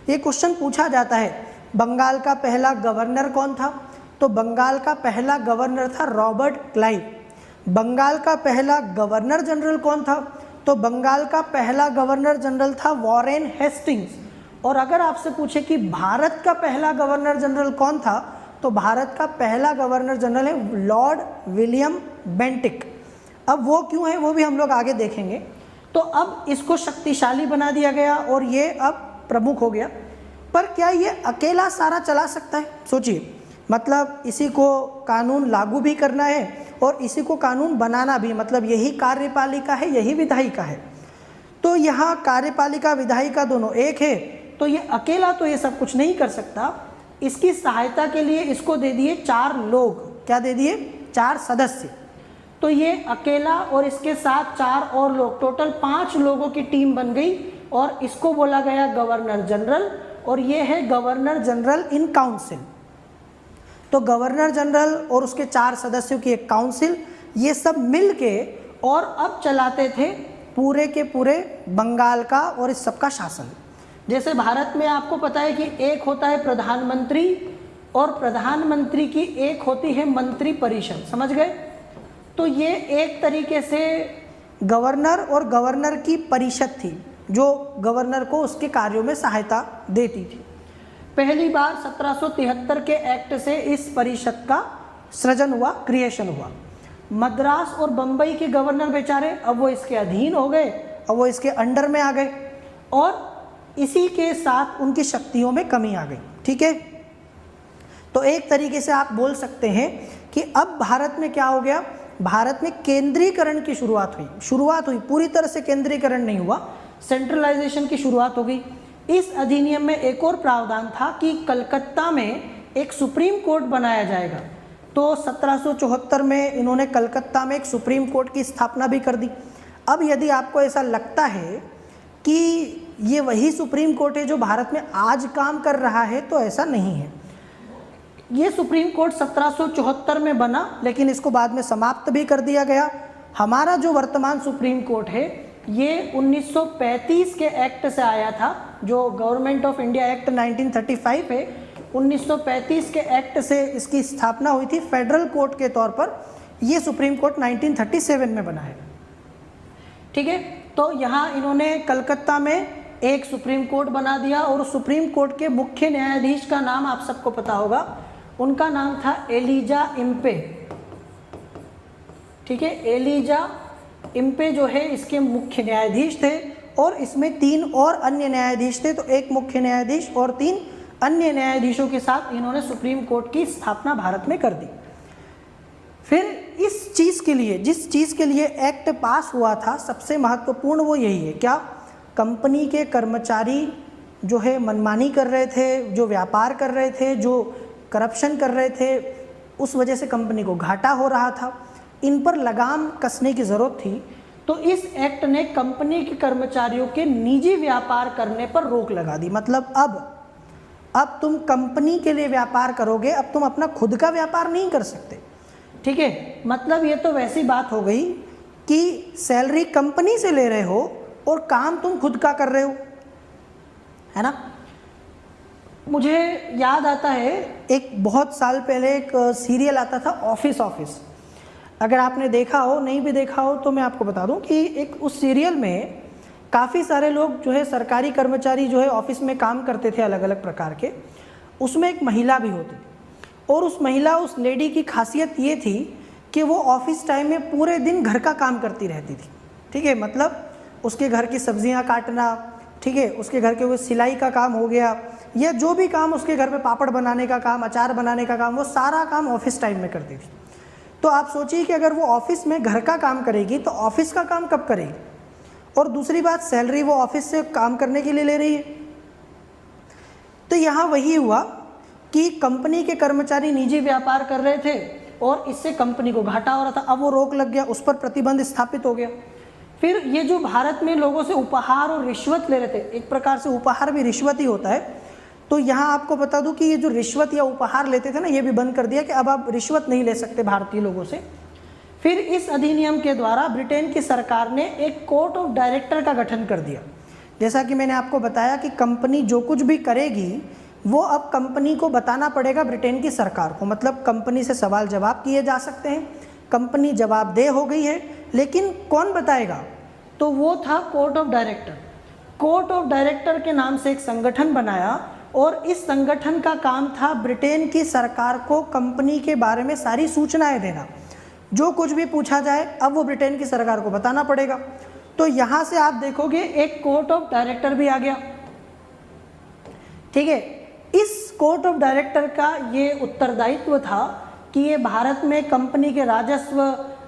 ये क्वेश्चन पूछा जाता है, बंगाल का पहला गवर्नर कौन था? तो बंगाल का पहला गवर्नर था रॉबर्ट क्लाइव। बंगाल का पहला गवर्नर जनरल कौन था? तो बंगाल का पहला गवर्नर जनरल था वॉरेन हेस्टिंग्स। और अगर आपसे पूछे कि भारत का पहला गवर्नर जनरल कौन था, तो भारत का पहला गवर्नर जनरल है लॉर्ड विलियम बेंटिक। अब वो क्यों है वो भी हम लोग आगे देखेंगे। तो अब इसको शक्तिशाली बना दिया गया और ये अब प्रमुख हो गया। पर क्या ये अकेला सारा चला सकता है? सोचिए, मतलब इसी को कानून लागू भी करना है और इसी को कानून बनाना भी, मतलब यही कार्यपालिका है, यही विधायिका है। तो यहाँ कार्यपालिका विधायिका दोनों एक है, तो ये अकेला तो ये सब कुछ नहीं कर सकता। इसकी सहायता के लिए इसको दे दिए 4 लोग। क्या दे दिए? 4 सदस्य। तो ये अकेला और इसके साथ 4 और लोग, टोटल 5 लोगों की टीम बन गई और इसको बोला गया गवर्नर जनरल, और ये है गवर्नर जनरल इन काउंसिल। तो गवर्नर जनरल और उसके 4 सदस्यों की एक काउंसिल, ये सब मिल के और अब चलाते थे पूरे के पूरे बंगाल का और इस सब का शासन। जैसे भारत में आपको पता है कि एक होता है प्रधानमंत्री और प्रधानमंत्री की एक होती है मंत्री परिषद, समझ गए? तो ये एक तरीके से गवर्नर और गवर्नर की परिषद थी जो गवर्नर को उसके कार्यों में सहायता देती थी। पहली बार 1773 के एक्ट से इस परिषद का सृजन हुआ, क्रिएशन हुआ। मद्रास और बम्बई के गवर्नर बेचारे अब वो इसके अधीन हो गए, अब वो इसके अंडर में आ गए और इसी के साथ उनकी शक्तियों में कमी आ गई। ठीक है, तो एक तरीके से आप बोल सकते हैं कि अब भारत में क्या हो गया, भारत में केंद्रीकरण की शुरुआत हुई। पूरी तरह से केंद्रीकरण नहीं हुआ, सेंट्रलाइजेशन की शुरुआत हो गई। इस अधिनियम में एक और प्रावधान था कि कलकत्ता में एक सुप्रीम कोर्ट बनाया जाएगा। तो 1774 में इन्होंने कलकत्ता में एक सुप्रीम कोर्ट की स्थापना भी कर दी। अब यदि आपको ऐसा लगता है कि ये वही सुप्रीम कोर्ट है जो भारत में आज काम कर रहा है, तो ऐसा नहीं है। ये सुप्रीम कोर्ट 1774 में बना, लेकिन इसको बाद में समाप्त भी कर दिया गया। हमारा जो वर्तमान सुप्रीम कोर्ट है ये 1935 के एक्ट से आया था, जो गवर्नमेंट ऑफ इंडिया एक्ट 1935 है। 1935 के एक्ट से इसकी स्थापना हुई थी फेडरल कोर्ट के तौर पर। ये सुप्रीम कोर्ट 1937 में बना है। ठीक है, तो यहाँ इन्होंने कलकत्ता में एक सुप्रीम कोर्ट बना दिया और सुप्रीम कोर्ट के मुख्य न्यायाधीश का नाम आप सबको पता होगा, उनका नाम था एलिजा इम्पे। ठीक है, एलिजा इम्पे जो है इसके मुख्य न्यायाधीश थे और इसमें 3 और अन्य न्यायाधीश थे। तो एक मुख्य न्यायाधीश और 3 अन्य न्यायाधीशों के साथ इन्होंने सुप्रीम कोर्ट की स्थापना भारत में कर दी। फिर इस चीज़ के लिए, जिस चीज़ के लिए एक्ट पास हुआ था, सबसे महत्वपूर्ण वो यही है, क्या? कंपनी के कर्मचारी जो है मनमानी कर रहे थे, जो व्यापार कर रहे थे, जो करप्शन कर रहे थे, उस वजह से कंपनी को घाटा हो रहा था। इन पर लगाम कसने की ज़रूरत थी। तो इस एक्ट ने कंपनी के कर्मचारियों के निजी व्यापार करने पर रोक लगा दी। मतलब अब तुम कंपनी के लिए व्यापार करोगे, अब तुम अपना खुद का व्यापार नहीं कर सकते। ठीक है, मतलब ये तो वैसी बात हो गई कि सैलरी कंपनी से ले रहे हो और काम तुम खुद का कर रहे हो, है ना। मुझे याद आता है एक बहुत साल पहले एक सीरियल आता था ऑफिस। अगर आपने देखा हो, नहीं भी देखा हो तो मैं आपको बता दूं कि एक उस सीरियल में काफ़ी सारे लोग जो है सरकारी कर्मचारी जो है ऑफिस में काम करते थे अलग अलग प्रकार के, उसमें एक महिला भी होती थी और उस लेडी की खासियत ये थी कि वो ऑफिस टाइम में पूरे दिन घर का काम करती रहती थी। ठीक है, मतलब उसके घर की सब्जियां काटना, ठीक है, उसके घर के वो सिलाई का काम हो गया या जो भी काम उसके घर में पापड़ बनाने का काम, अचार बनाने का काम, वो सारा काम ऑफिस टाइम में करती थी। तो आप सोचिए कि अगर वो ऑफिस में घर का काम करेगी तो ऑफिस का काम कब करेगी, और दूसरी बात सैलरी वो ऑफिस से काम करने के लिए ले रही है। तो यहाँ वही हुआ कि कंपनी के कर्मचारी निजी व्यापार कर रहे थे और इससे कंपनी को घाटा हो रहा था। अब वो रोक लग गया, उस पर प्रतिबंध स्थापित हो गया। फिर ये जो भारत में लोगों से उपहार और रिश्वत ले रहे थे, एक प्रकार से उपहार भी रिश्वत ही होता है, तो यहाँ आपको बता दूं कि ये जो रिश्वत या उपहार लेते थे ना, ये भी बंद कर दिया कि अब आप रिश्वत नहीं ले सकते भारतीय लोगों से। फिर इस अधिनियम के द्वारा ब्रिटेन की सरकार ने एक कोर्ट ऑफ डायरेक्टर का गठन कर दिया। जैसा कि मैंने आपको बताया कि कंपनी जो कुछ भी करेगी वो अब कंपनी को बताना पड़ेगा ब्रिटेन की सरकार को, मतलब कंपनी से सवाल जवाब किए जा सकते हैं, कंपनी जवाबदेह हो गई है, लेकिन कौन बताएगा, तो वो था court of director. Court of director के नाम से एक संगठन बनाया और इस संगठन का काम था ब्रिटेन की सरकार को कंपनी के बारे में सारी सूचनाएं देना। जो कुछ भी पूछा जाए अब वो ब्रिटेन की सरकार को बताना पड़ेगा। तो यहाँ से आप देखोगे एक कोर्ट ऑफ डायरेक्टर भी आ गया। ठीक है, इस कोर्ट ऑफ डायरेक्टर का ये उत्तरदायित्व था कि ये भारत में कंपनी के राजस्व,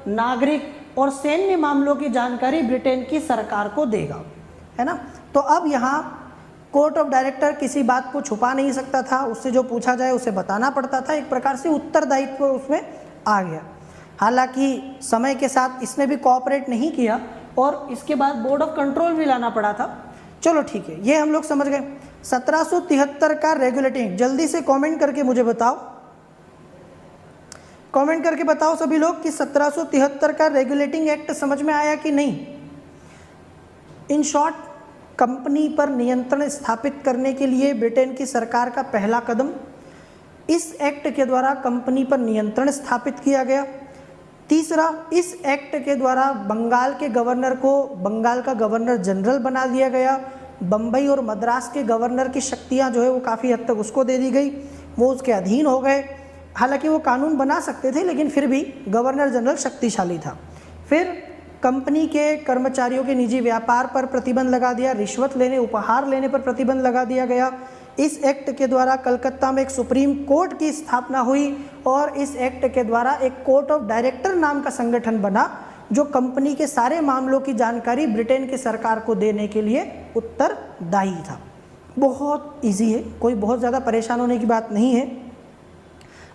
नागरिक और सैन्य मामलों की जानकारी ब्रिटेन की सरकार को देगा, है ना। तो अब यहाँ कोर्ट ऑफ डायरेक्टर किसी बात को छुपा नहीं सकता था, उससे जो पूछा जाए उसे बताना पड़ता था, एक प्रकार से उत्तरदायित्व उसमें आ गया। हालांकि समय के साथ इसने भी कोऑपरेट नहीं किया और इसके बाद बोर्ड ऑफ कंट्रोल भी लाना पड़ा था। चलो ठीक है, ये हम लोग समझ गए। 1773 का रेगुलेटिंग, जल्दी से कमेंट करके मुझे बताओ, कमेंट करके बताओ सभी लोग कि 1773 का रेगुलेटिंग एक्ट समझ में आया कि नहीं। इन शॉर्ट, कंपनी पर नियंत्रण स्थापित करने के लिए ब्रिटेन की सरकार का पहला कदम, इस एक्ट के द्वारा कंपनी पर नियंत्रण स्थापित किया गया। तीसरा, इस एक्ट के द्वारा बंगाल के गवर्नर को बंगाल का गवर्नर जनरल बना दिया गया। बम्बई और मद्रास के गवर्नर की शक्तियां जो है वो काफ़ी हद तक उसको दे दी गई, वो उसके अधीन हो गए। हालांकि वो कानून बना सकते थे लेकिन फिर भी गवर्नर जनरल शक्तिशाली था। फिर कंपनी के कर्मचारियों के निजी व्यापार पर प्रतिबंध लगा दिया, रिश्वत लेने, उपहार लेने पर प्रतिबंध लगा दिया गया। इस एक्ट के द्वारा कलकत्ता में एक सुप्रीम कोर्ट की स्थापना हुई और इस एक्ट के द्वारा एक कोर्ट ऑफ डायरेक्टर नाम का संगठन बना जो कंपनी के सारे मामलों की जानकारी ब्रिटेन की सरकार को देने के लिए उत्तरदायी था। बहुत इजी है, कोई बहुत ज़्यादा परेशान होने की बात नहीं है।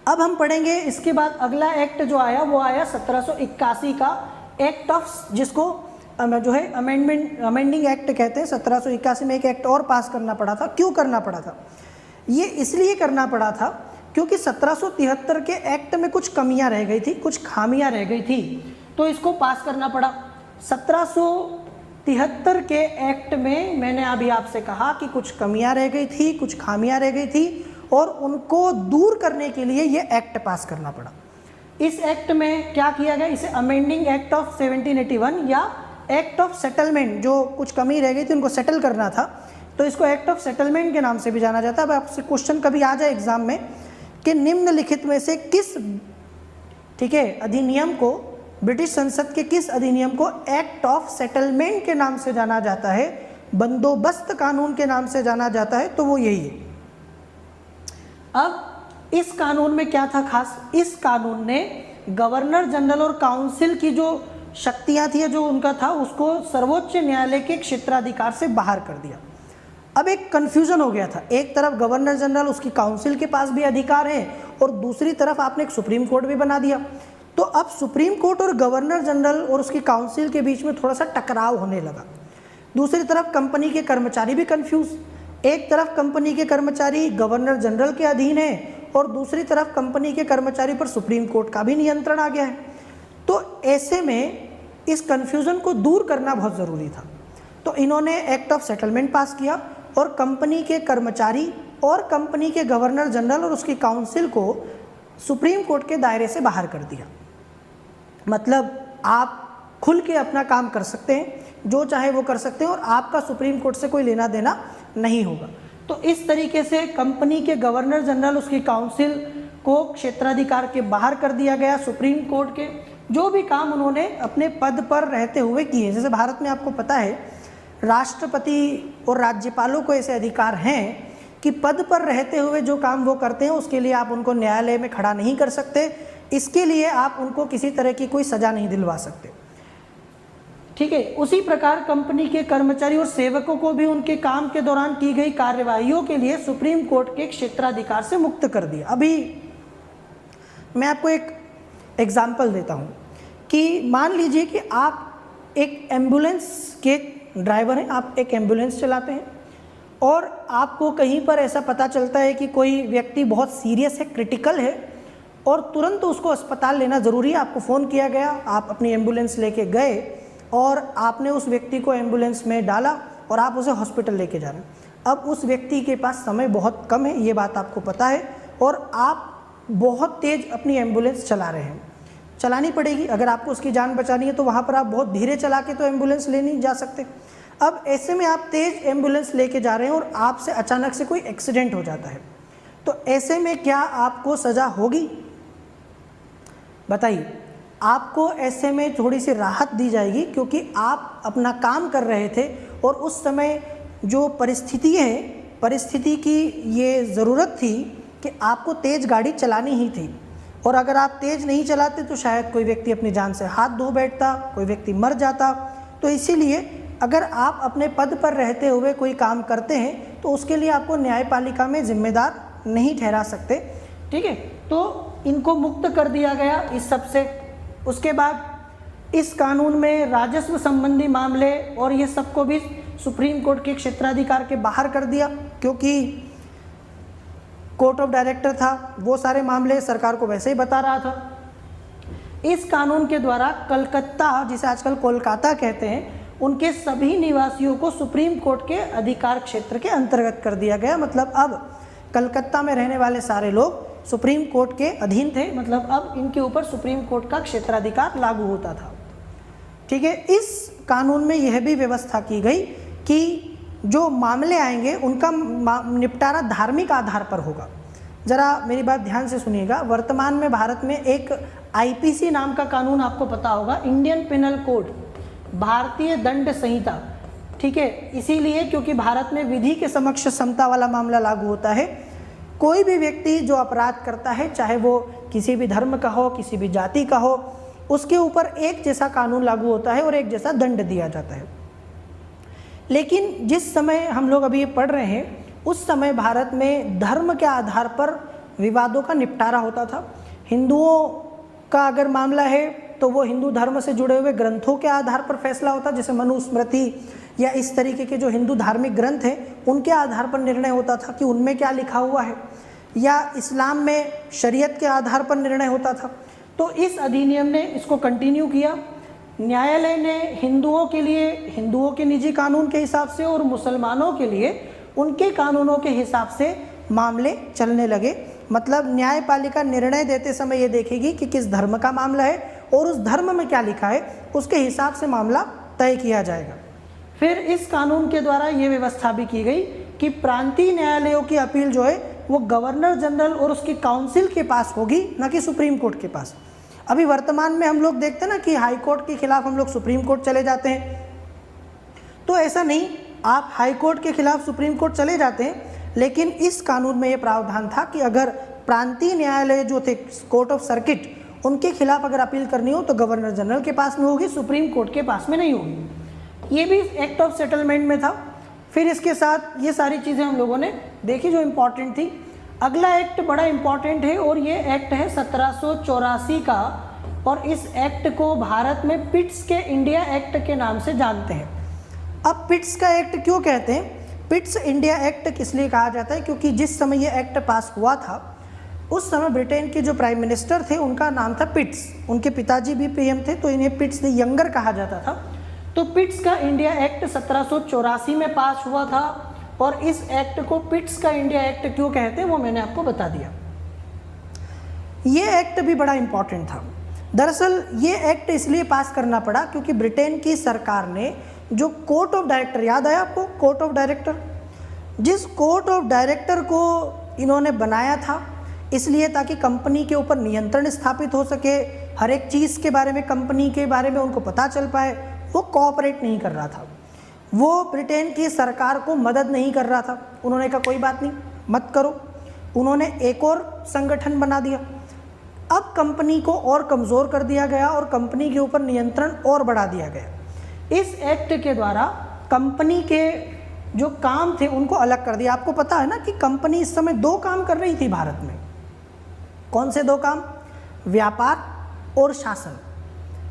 अब हम पढ़ेंगे इसके बाद अगला एक्ट जो आया वो आया 1781 का एक्ट ऑफ, जिसको जो है अमेंडिंग एक्ट कहते हैं। 1781 में एक एक्ट और पास करना पड़ा था। क्यों करना पड़ा था? ये इसलिए करना पड़ा था क्योंकि 1773 के एक्ट में कुछ कमियां रह गई थी, कुछ खामियां रह गई थी, तो इसको पास करना पड़ा। 1773 के एक्ट में मैंने अभी आपसे कहा कि कुछ कमियां रह गई थी, कुछ खामियां रह गई थी और उनको दूर करने के लिए ये एक्ट पास करना पड़ा। इस एक्ट में क्या किया गया, इसे अमेंडिंग एक्ट ऑफ 1781 या एक्ट ऑफ सेटलमेंट, जो कुछ कमी रह गई थी उनको सेटल करना था, तो इसको एक्ट ऑफ सेटलमेंट के नाम से भी जाना जाता है। अब आपसे क्वेश्चन कभी आ जाए एग्जाम में कि निम्नलिखित में से किस, ठीक है, अधिनियम को, ब्रिटिश संसद के किस अधिनियम को एक्ट ऑफ सेटलमेंट के नाम से जाना जाता है, बंदोबस्त कानून के नाम से जाना जाता है, तो वो यही है। अब इस कानून में क्या था खास, इस कानून ने गवर्नर जनरल और काउंसिल की जो शक्तियां थी, जो उनका था, उसको सर्वोच्च न्यायालय के क्षेत्राधिकार से बाहर कर दिया। अब एक कन्फ्यूजन हो गया था, एक तरफ गवर्नर जनरल, उसकी काउंसिल के पास भी अधिकार है और दूसरी तरफ आपने एक सुप्रीम कोर्ट भी बना दिया। तो अब सुप्रीम कोर्ट और गवर्नर जनरल और उसकी काउंसिल के बीच में थोड़ा सा टकराव होने लगा। दूसरी तरफ कंपनी के कर्मचारी भी कंफ्यूज, एक तरफ कंपनी के कर्मचारी गवर्नर जनरल के अधीन है और दूसरी तरफ कंपनी के कर्मचारी पर सुप्रीम कोर्ट का भी नियंत्रण आ गया है। तो ऐसे में इस कन्फ्यूज़न को दूर करना बहुत ज़रूरी था, तो इन्होंने एक्ट ऑफ सेटलमेंट पास किया और कंपनी के कर्मचारी और कंपनी के गवर्नर जनरल और उसकी काउंसिल को सुप्रीम कोर्ट के दायरे से बाहर कर दिया। मतलब आप खुल के अपना काम कर सकते हैं, जो चाहे वो कर सकते हैं और आपका सुप्रीम कोर्ट से कोई लेना देना नहीं होगा। तो इस तरीके से कंपनी के गवर्नर जनरल, उसकी काउंसिल को क्षेत्राधिकार के बाहर कर दिया गया। सुप्रीम कोर्ट के जो भी काम उन्होंने अपने पद पर रहते हुए किए, जैसे भारत में आपको पता है राष्ट्रपति और राज्यपालों को ऐसे अधिकार हैं कि पद पर रहते हुए जो काम वो करते हैं उसके लिए आप उनको न्यायालय में खड़ा नहीं कर सकते, इसके लिए आप उनको किसी तरह की कोई सज़ा नहीं दिलवा सकते। ठीक है, उसी प्रकार कंपनी के कर्मचारी और सेवकों को भी उनके काम के दौरान की गई कार्यवाहियों के लिए सुप्रीम कोर्ट के क्षेत्राधिकार से मुक्त कर दिया। अभी मैं आपको एक एग्जाम्पल देता हूँ कि मान लीजिए कि आप एक एम्बुलेंस के ड्राइवर हैं, आप एक एम्बुलेंस चलाते हैं और आपको कहीं पर ऐसा पता चलता है कि कोई व्यक्ति बहुत सीरियस है, क्रिटिकल है और तुरंत उसको अस्पताल लेना ज़रूरी है। आपको फ़ोन किया गया, आप अपनी एम्बुलेंस लेके गए और आपने उस व्यक्ति को एम्बुलेंस में डाला और आप उसे हॉस्पिटल लेके जा रहे हैं। अब उस व्यक्ति के पास समय बहुत कम है, ये बात आपको पता है, और आप बहुत तेज़ अपनी एम्बुलेंस चला रहे हैं। चलानी पड़ेगी, अगर आपको उसकी जान बचानी है तो वहाँ पर आप बहुत धीरे चला के तो एम्बुलेंस ले नहीं जा सकते। अब ऐसे में आप तेज़ एम्बुलेंस लेके जा रहे हैं और आपसे अचानक से कोई एक्सीडेंट हो जाता है, तो ऐसे में क्या आपको सज़ा होगी? बताइए। आपको ऐसे में थोड़ी सी राहत दी जाएगी क्योंकि आप अपना काम कर रहे थे और उस समय जो परिस्थिति की ये ज़रूरत थी कि आपको तेज़ गाड़ी चलानी ही थी, और अगर आप तेज़ नहीं चलाते तो शायद कोई व्यक्ति अपनी जान से हाथ धो बैठता, कोई व्यक्ति मर जाता। तो इसीलिए अगर आप अपने पद पर रहते हुए कोई काम करते हैं तो उसके लिए आपको न्यायपालिका में जिम्मेदार नहीं ठहरा सकते। ठीक है, तो इनको मुक्त कर दिया गया इस सब से। उसके बाद इस कानून में राजस्व संबंधी मामले और ये सबको भी सुप्रीम कोर्ट के क्षेत्राधिकार के बाहर कर दिया, क्योंकि कोर्ट ऑफ डायरेक्टर था, वो सारे मामले सरकार को वैसे ही बता रहा था। इस कानून के द्वारा कलकत्ता, जिसे आजकल कोलकाता कहते हैं, उनके सभी निवासियों को सुप्रीम कोर्ट के अधिकार क्षेत्र के अंतर्गत कर दिया गया। मतलब अब कलकत्ता में रहने वाले सारे लोग सुप्रीम कोर्ट के अधीन थे, मतलब अब इनके ऊपर सुप्रीम कोर्ट का क्षेत्राधिकार लागू होता था। ठीक है, इस कानून में यह भी व्यवस्था की गई कि जो मामले आएंगे उनका निपटारा धार्मिक आधार पर होगा। ज़रा मेरी बात ध्यान से सुनिएगा। वर्तमान में भारत में एक आईपीसी नाम का कानून आपको पता होगा, इंडियन पिनल कोड, भारतीय दंड संहिता। ठीक है, इसीलिए क्योंकि भारत में विधि के समक्ष समता वाला मामला लागू होता है। कोई भी व्यक्ति जो अपराध करता है, चाहे वो किसी भी धर्म का हो, किसी भी जाति का हो, उसके ऊपर एक जैसा कानून लागू होता है और एक जैसा दंड दिया जाता है। लेकिन जिस समय हम लोग अभी ये पढ़ रहे हैं, उस समय भारत में धर्म के आधार पर विवादों का निपटारा होता था। हिंदुओं का अगर मामला है तो वो हिंदू धर्म से जुड़े हुए ग्रंथों के आधार पर फैसला होता, जैसे मनुस्मृति या इस तरीके के जो हिंदू धार्मिक ग्रंथ हैं उनके आधार पर निर्णय होता था कि उनमें क्या लिखा हुआ है, या इस्लाम में शरीयत के आधार पर निर्णय होता था। तो इस अधिनियम ने इसको कंटिन्यू किया। न्यायालय ने हिंदुओं के लिए हिंदुओं के निजी कानून के हिसाब से और मुसलमानों के लिए उनके कानूनों के हिसाब से मामले चलने लगे। मतलब न्यायपालिका निर्णय देते समय ये देखेगी कि किस धर्म का मामला है और उस धर्म में क्या लिखा है, उसके हिसाब से मामला तय किया जाएगा। फिर इस कानून के द्वारा ये व्यवस्था भी की गई कि प्रांतीय न्यायालयों की अपील जो है वो गवर्नर जनरल और उसकी काउंसिल के पास होगी, न कि सुप्रीम कोर्ट के पास। अभी वर्तमान में हम लोग देखते हैं ना कि हाई कोर्ट के खिलाफ हम लोग सुप्रीम कोर्ट चले जाते हैं, तो ऐसा नहीं, आप हाई कोर्ट के खिलाफ सुप्रीम कोर्ट चले जाते हैं, लेकिन इस कानून में ये प्रावधान था कि अगर प्रांतीय न्यायालय जो थे, कोर्ट ऑफ सर्किट, उनके खिलाफ अगर अपील करनी हो तो गवर्नर जनरल के पास में होगी, सुप्रीम कोर्ट के पास में नहीं होगी। ये भी एक्ट ऑफ सेटलमेंट में था। फिर इसके साथ ये सारी चीज़ें हम लोगों ने देखी जो इम्पॉर्टेंट थी। अगला एक्ट बड़ा इम्पॉर्टेंट है और ये एक्ट है 1784 का, और इस एक्ट को भारत में पिट्स के इंडिया एक्ट के नाम से जानते हैं। अब पिट्स का एक्ट क्यों कहते हैं? पिट्स इंडिया एक्ट इसलिए कहा जाता है क्योंकि जिस समय ये एक्ट पास हुआ था उस समय ब्रिटेन के जो प्राइम मिनिस्टर थे उनका नाम था पिट्स, उनके पिताजी भी पीएम थे, तो इन्हें पिट्स द यंगर कहा जाता था। तो पिट्स का इंडिया एक्ट 1784 में पास हुआ था, और इस एक्ट को पिट्स का इंडिया एक्ट क्यों कहते हैं वो मैंने आपको बता दिया। ये एक्ट भी बड़ा इंपॉर्टेंट था। दरअसल ये एक्ट इसलिए पास करना पड़ा क्योंकि ब्रिटेन की सरकार ने जो कोर्ट ऑफ डायरेक्टर, याद आया आपको कोर्ट ऑफ डायरेक्टर, जिस कोर्ट ऑफ डायरेक्टर को इन्होंने बनाया था इसलिए ताकि कंपनी के ऊपर नियंत्रण स्थापित हो सके, हर एक चीज़ के बारे में, कंपनी के बारे में उनको पता चल पाए, वो कोऑपरेट नहीं कर रहा था, वो ब्रिटेन की सरकार को मदद नहीं कर रहा था। उन्होंने कहा कोई बात नहीं, मत करो। उन्होंने एक और संगठन बना दिया। अब कंपनी को और कमज़ोर कर दिया गया और कंपनी के ऊपर नियंत्रण और बढ़ा दिया गया। इस एक्ट के द्वारा कंपनी के जो काम थे उनको अलग कर दिया। आपको पता है ना कि कंपनी इस समय दो काम कर रही थी भारत में। कौन से दो काम? व्यापार और शासन।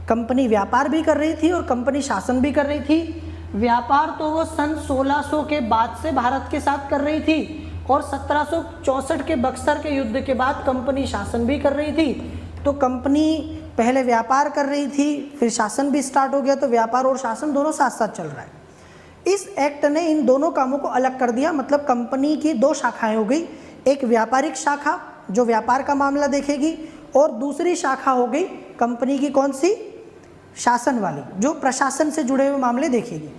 कंपनी व्यापार भी कर रही थी और कंपनी शासन भी कर रही थी। व्यापार तो वो सन 1600 के बाद से भारत के साथ कर रही थी और 1764 के बक्सर के युद्ध के बाद कंपनी शासन भी कर रही थी। तो कंपनी पहले व्यापार कर रही थी, फिर शासन भी स्टार्ट हो गया, तो व्यापार और शासन दोनों साथ साथ चल रहा है। इस एक्ट ने इन दोनों कामों को अलग कर दिया, मतलब कंपनी की दो शाखाएं हो गई, एक व्यापारिक शाखा जो व्यापार का मामला देखेगी और दूसरी शाखा हो गई कंपनी की कौन सी? शासन वाली, जो प्रशासन से जुड़े हुए मामले देखेगी।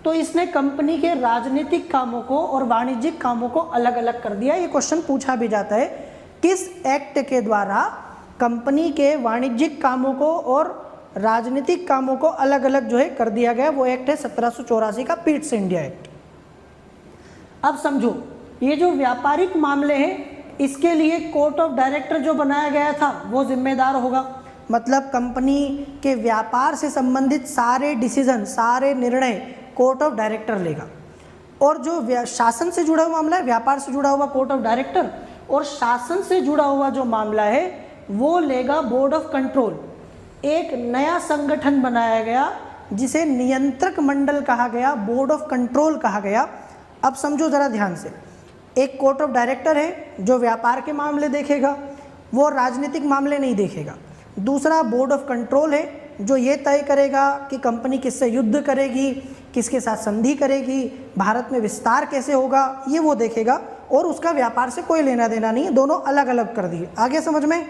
तो इसने कंपनी के राजनीतिक कामों को और वाणिज्यिक कामों को अलग अलग कर दिया। ये क्वेश्चन पूछा भी जाता है, किस एक्ट के द्वारा कंपनी के वाणिज्यिक कामों को और राजनीतिक कामों को अलग अलग जो है कर दिया गया? वो एक्ट है 1784 का पीट्स इंडिया एक्ट। अब समझो, ये जो व्यापारिक मामले हैं इसके लिए कोर्ट ऑफ डायरेक्टर जो बनाया गया था वो जिम्मेदार होगा, मतलब कंपनी के व्यापार से संबंधित सारे डिसीजन, सारे निर्णय कोर्ट ऑफ डायरेक्टर लेगा। और जो शासन से जुड़ा हुआ मामला है, व्यापार से जुड़ा हुआ कोर्ट ऑफ डायरेक्टर, और शासन से जुड़ा हुआ जो मामला है वो लेगा बोर्ड ऑफ कंट्रोल। एक नया संगठन बनाया गया जिसे नियंत्रक मंडल कहा गया, बोर्ड ऑफ कंट्रोल कहा गया। अब समझो ज़रा ध्यान से, एक कोर्ट ऑफ डायरेक्टर है जो व्यापार के मामले देखेगा, वो राजनीतिक मामले नहीं देखेगा। दूसरा बोर्ड ऑफ कंट्रोल है जो ये तय करेगा कि कंपनी किससे युद्ध करेगी, किसके साथ संधि करेगी, भारत में विस्तार कैसे होगा, ये वो देखेगा, और उसका व्यापार से कोई लेना देना नहीं है। दोनों अलग अलग कर दिए। आगे समझ में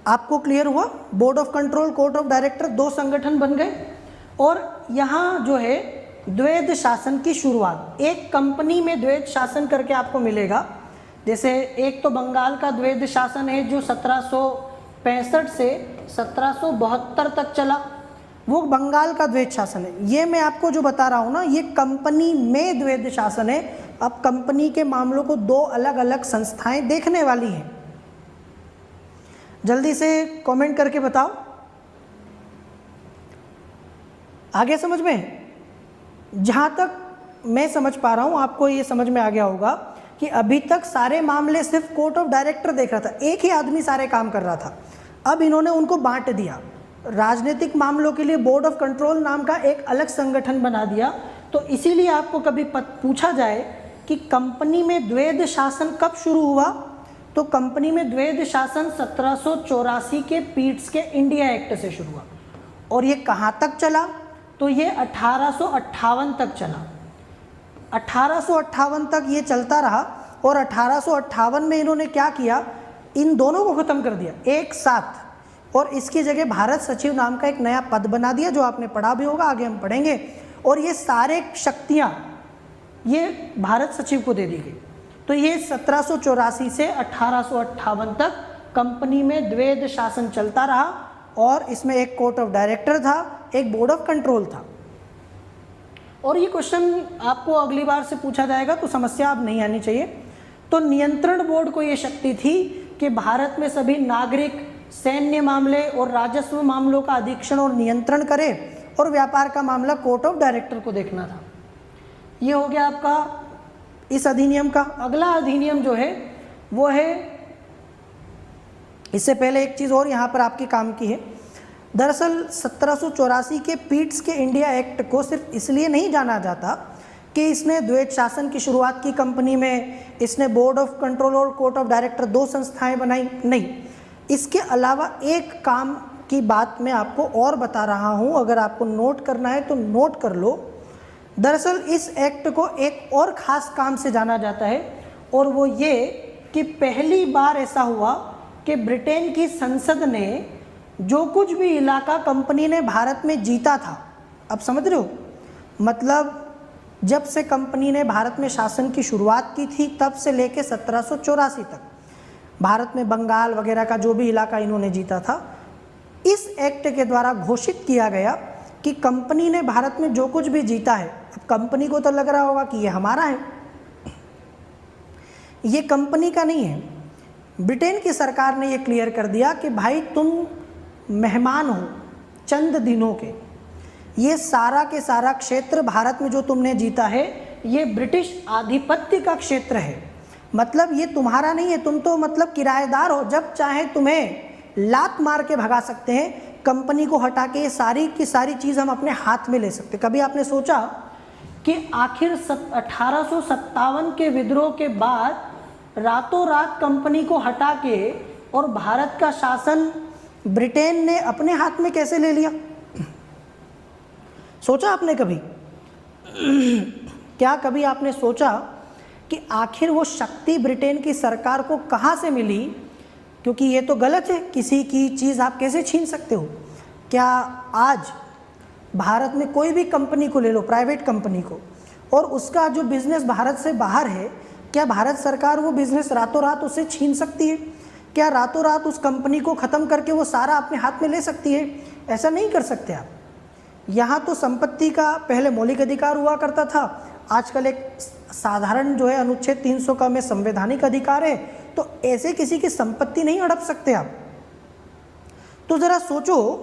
आपको क्लियर हुआ? Board of control, court of director, दो संगठन बन गए। और यहाँ जो है द्वैध शासन की शुरुआत, एक कंपनी में द्वैध शासन करके आपको मिलेगा। जैसे एक तो बंगाल का द्वैध शासन है जो 1765 से 1772 तक चला, वो बंगाल का द्वैध शासन है। ये मैं आपको जो बता रहा हूँ ना, ये कंपनी में द्वैध शासन है। अब कंपनी के मामलों को दो अलग अलग संस्थाएं देखने वाली हैं। जल्दी से कमेंट करके बताओ, आगे समझ में? जहाँ तक मैं समझ पा रहा हूँ आपको ये समझ में आ गया होगा कि अभी तक सारे मामले सिर्फ कोर्ट ऑफ डायरेक्टर देख रहा था, एक ही आदमी सारे काम कर रहा था। अब इन्होंने उनको बांट दिया, राजनीतिक मामलों के लिए बोर्ड ऑफ कंट्रोल नाम का एक अलग संगठन बना दिया। तो इसीलिए आपको कभी पूछा जाए कि कंपनी में द्वैध शासन कब शुरू हुआ, तो कंपनी में द्वैध शासन 1784 के पीट्स के इंडिया एक्ट से शुरू हुआ। और ये कहाँ तक चला? तो ये 1858 तक चला। 1858 तक ये चलता रहा और 1858 में इन्होंने क्या किया, इन दोनों को ख़त्म कर दिया एक साथ, और इसकी जगह भारत सचिव नाम का एक नया पद बना दिया, जो आपने पढ़ा भी होगा, आगे हम पढ़ेंगे। और ये सारे शक्तियाँ ये भारत सचिव को दे दी गई। तो ये 1784 से 1858 तक कंपनी में द्वैध शासन चलता रहा, और इसमें एक कोर्ट ऑफ डायरेक्टर था, एक बोर्ड ऑफ कंट्रोल था। और ये क्वेश्चन आपको अगली बार से पूछा जाएगा तो समस्या अब नहीं आनी चाहिए। तो नियंत्रण बोर्ड को ये शक्ति थी कि भारत में सभी नागरिक, सैन्य मामले और राजस्व मामलों का अधीक्षण और नियंत्रण करे, और व्यापार का मामला कोर्ट ऑफ डायरेक्टर को देखना था। ये हो गया आपका इस अधिनियम का। अगला अधिनियम जो है वो है, इससे पहले एक चीज़ और यहाँ पर आपके काम की है। दरअसल 1784 के पीट्स के इंडिया एक्ट को सिर्फ इसलिए नहीं जाना जाता कि इसने द्वैध शासन की शुरुआत की कंपनी में, इसने बोर्ड ऑफ कंट्रोल और कोर्ट ऑफ डायरेक्टर दो संस्थाएं बनाई, नहीं, इसके अलावा एक काम की बात मैं आपको और बता रहा हूँ, अगर आपको नोट करना है तो नोट कर लो। दरअसल इस एक्ट को एक और ख़ास काम से जाना जाता है, और वो ये कि पहली बार ऐसा हुआ कि ब्रिटेन की संसद ने जो कुछ भी इलाका कंपनी ने भारत में जीता था, अब समझ रहे हो, मतलब जब से कंपनी ने भारत में शासन की शुरुआत की थी तब से लेके 1784 तक भारत में बंगाल वगैरह का जो भी इलाका इन्होंने जीता था, इस एक्ट के द्वारा घोषित किया गया कि कंपनी ने भारत में जो कुछ भी जीता है, अब कंपनी को तो लग रहा होगा कि ये हमारा है, ये कंपनी का नहीं है। ब्रिटेन की सरकार ने ये क्लियर कर दिया कि भाई तुम मेहमान हो चंद दिनों के, ये सारा के सारा क्षेत्र भारत में जो तुमने जीता है ये ब्रिटिश आधिपत्य का क्षेत्र है, मतलब ये तुम्हारा नहीं है, तुम तो मतलब किराएदार हो, जब चाहे तुम्हें लात मार के भगा सकते हैं, कंपनी को हटा के ये सारी की सारी चीज़ हम अपने हाथ में ले सकते। कभी आपने सोचा कि आखिर 1857 के विद्रोह के बाद रातों रात कंपनी को हटा के और भारत का शासन ब्रिटेन ने अपने हाथ में कैसे ले लिया? सोचा आपने कभी? क्या कभी आपने सोचा कि आखिर वो शक्ति ब्रिटेन की सरकार को कहाँ से मिली? क्योंकि ये तो गलत है, किसी की चीज़ आप कैसे छीन सकते हो? क्या आज भारत में कोई भी कंपनी को ले लो, प्राइवेट कंपनी को, और उसका जो बिज़नेस भारत से बाहर है, क्या भारत सरकार वो बिज़नेस रातों रात उसे छीन सकती है? क्या रातों रात उस कंपनी को ख़त्म करके वो सारा अपने हाथ में ले सकती है? ऐसा नहीं कर सकते आप। यहाँ तो संपत्ति का पहले मौलिक अधिकार हुआ करता था, आजकल एक साधारण जो है अनुच्छेद 300 का में संवैधानिक अधिकार है, तो ऐसे किसी की संपत्ति नहीं हड़प सकते आप। तो ज़रा सोचो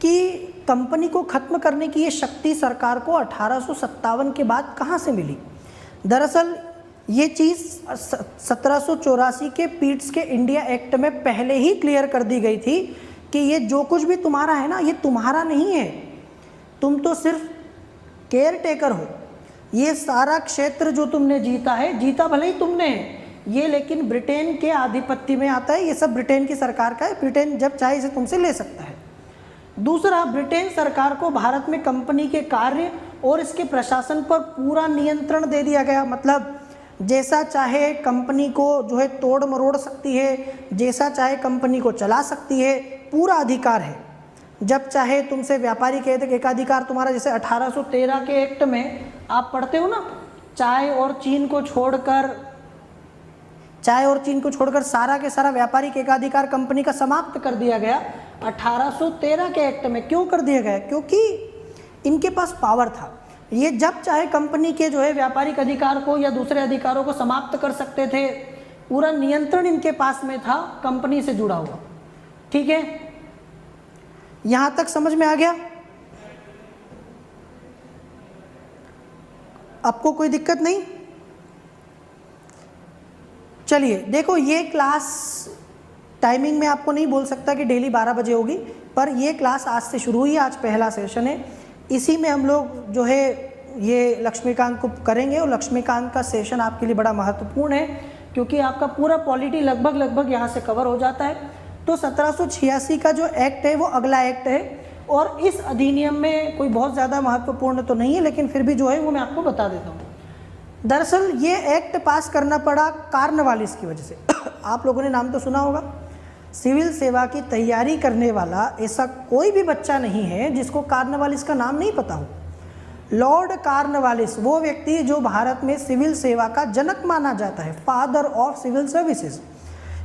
कि कंपनी को ख़त्म करने की ये शक्ति सरकार को 1857 के बाद कहाँ से मिली? दरअसल ये चीज़ 1784 के पीट्स के इंडिया एक्ट में पहले ही क्लियर कर दी गई थी कि ये जो कुछ भी तुम्हारा है ना, ये तुम्हारा नहीं है, तुम तो सिर्फ केयर टेकर हो। ये सारा क्षेत्र जो तुमने जीता है, जीता भले ही तुमने है, ये लेकिन ब्रिटेन के आधिपत्य में आता है, ये सब ब्रिटेन की सरकार का है, ब्रिटेन जब चाहे इसे तुमसे ले सकता है। दूसरा, ब्रिटेन सरकार को भारत में कंपनी के कार्य और इसके प्रशासन पर पूरा नियंत्रण दे दिया गया, मतलब जैसा चाहे कंपनी को जो है तोड़ मरोड़ सकती है, जैसा चाहे कंपनी को चला सकती है, पूरा अधिकार है। जब चाहे तुमसे व्यापारिक एकाधिकार तुम्हारा, जैसे 1813 के एक्ट में आप पढ़ते हो ना, चाय और चीन को छोड़कर सारा के सारा व्यापारिक एकाधिकार कंपनी का समाप्त कर दिया गया 1813 के एक्ट में। क्यों कर दिया गया? क्योंकि इनके पास पावर था, ये जब चाहे कंपनी के जो है व्यापारिक अधिकार को या दूसरे अधिकारों को समाप्त कर सकते थे, पूरा नियंत्रण इनके पास में था कंपनी से जुड़ा हुआ। ठीक है, यहाँ तक समझ में आ गया? आपको कोई दिक्कत नहीं? चलिए देखो, ये क्लास टाइमिंग में आपको नहीं बोल सकता कि डेली 12 बजे होगी, पर ये क्लास आज से शुरू हुई है, आज पहला सेशन है, इसी में हम लोग जो है ये लक्ष्मीकांत को करेंगे। और लक्ष्मीकांत का सेशन आपके लिए बड़ा महत्वपूर्ण है क्योंकि आपका पूरा पॉलिटी लगभग यहाँ से कवर हो जाता है। तो 1786 का जो एक्ट है वो अगला एक्ट है, और इस अधिनियम में कोई बहुत ज़्यादा महत्वपूर्ण तो नहीं है, लेकिन फिर भी जो है वो मैं आपको बता देता हूँ। दरअसल ये एक्ट पास करना पड़ा कार्नवालिस की वजह से। आप लोगों ने नाम तो सुना होगा, सिविल सेवा की तैयारी करने वाला ऐसा कोई भी बच्चा नहीं है जिसको कार्नवालिस का नाम नहीं पता हो। लॉर्ड कार्नवालिस वो व्यक्ति जो भारत में सिविल सेवा का जनक माना जाता है, फादर ऑफ सिविल सर्विसेज।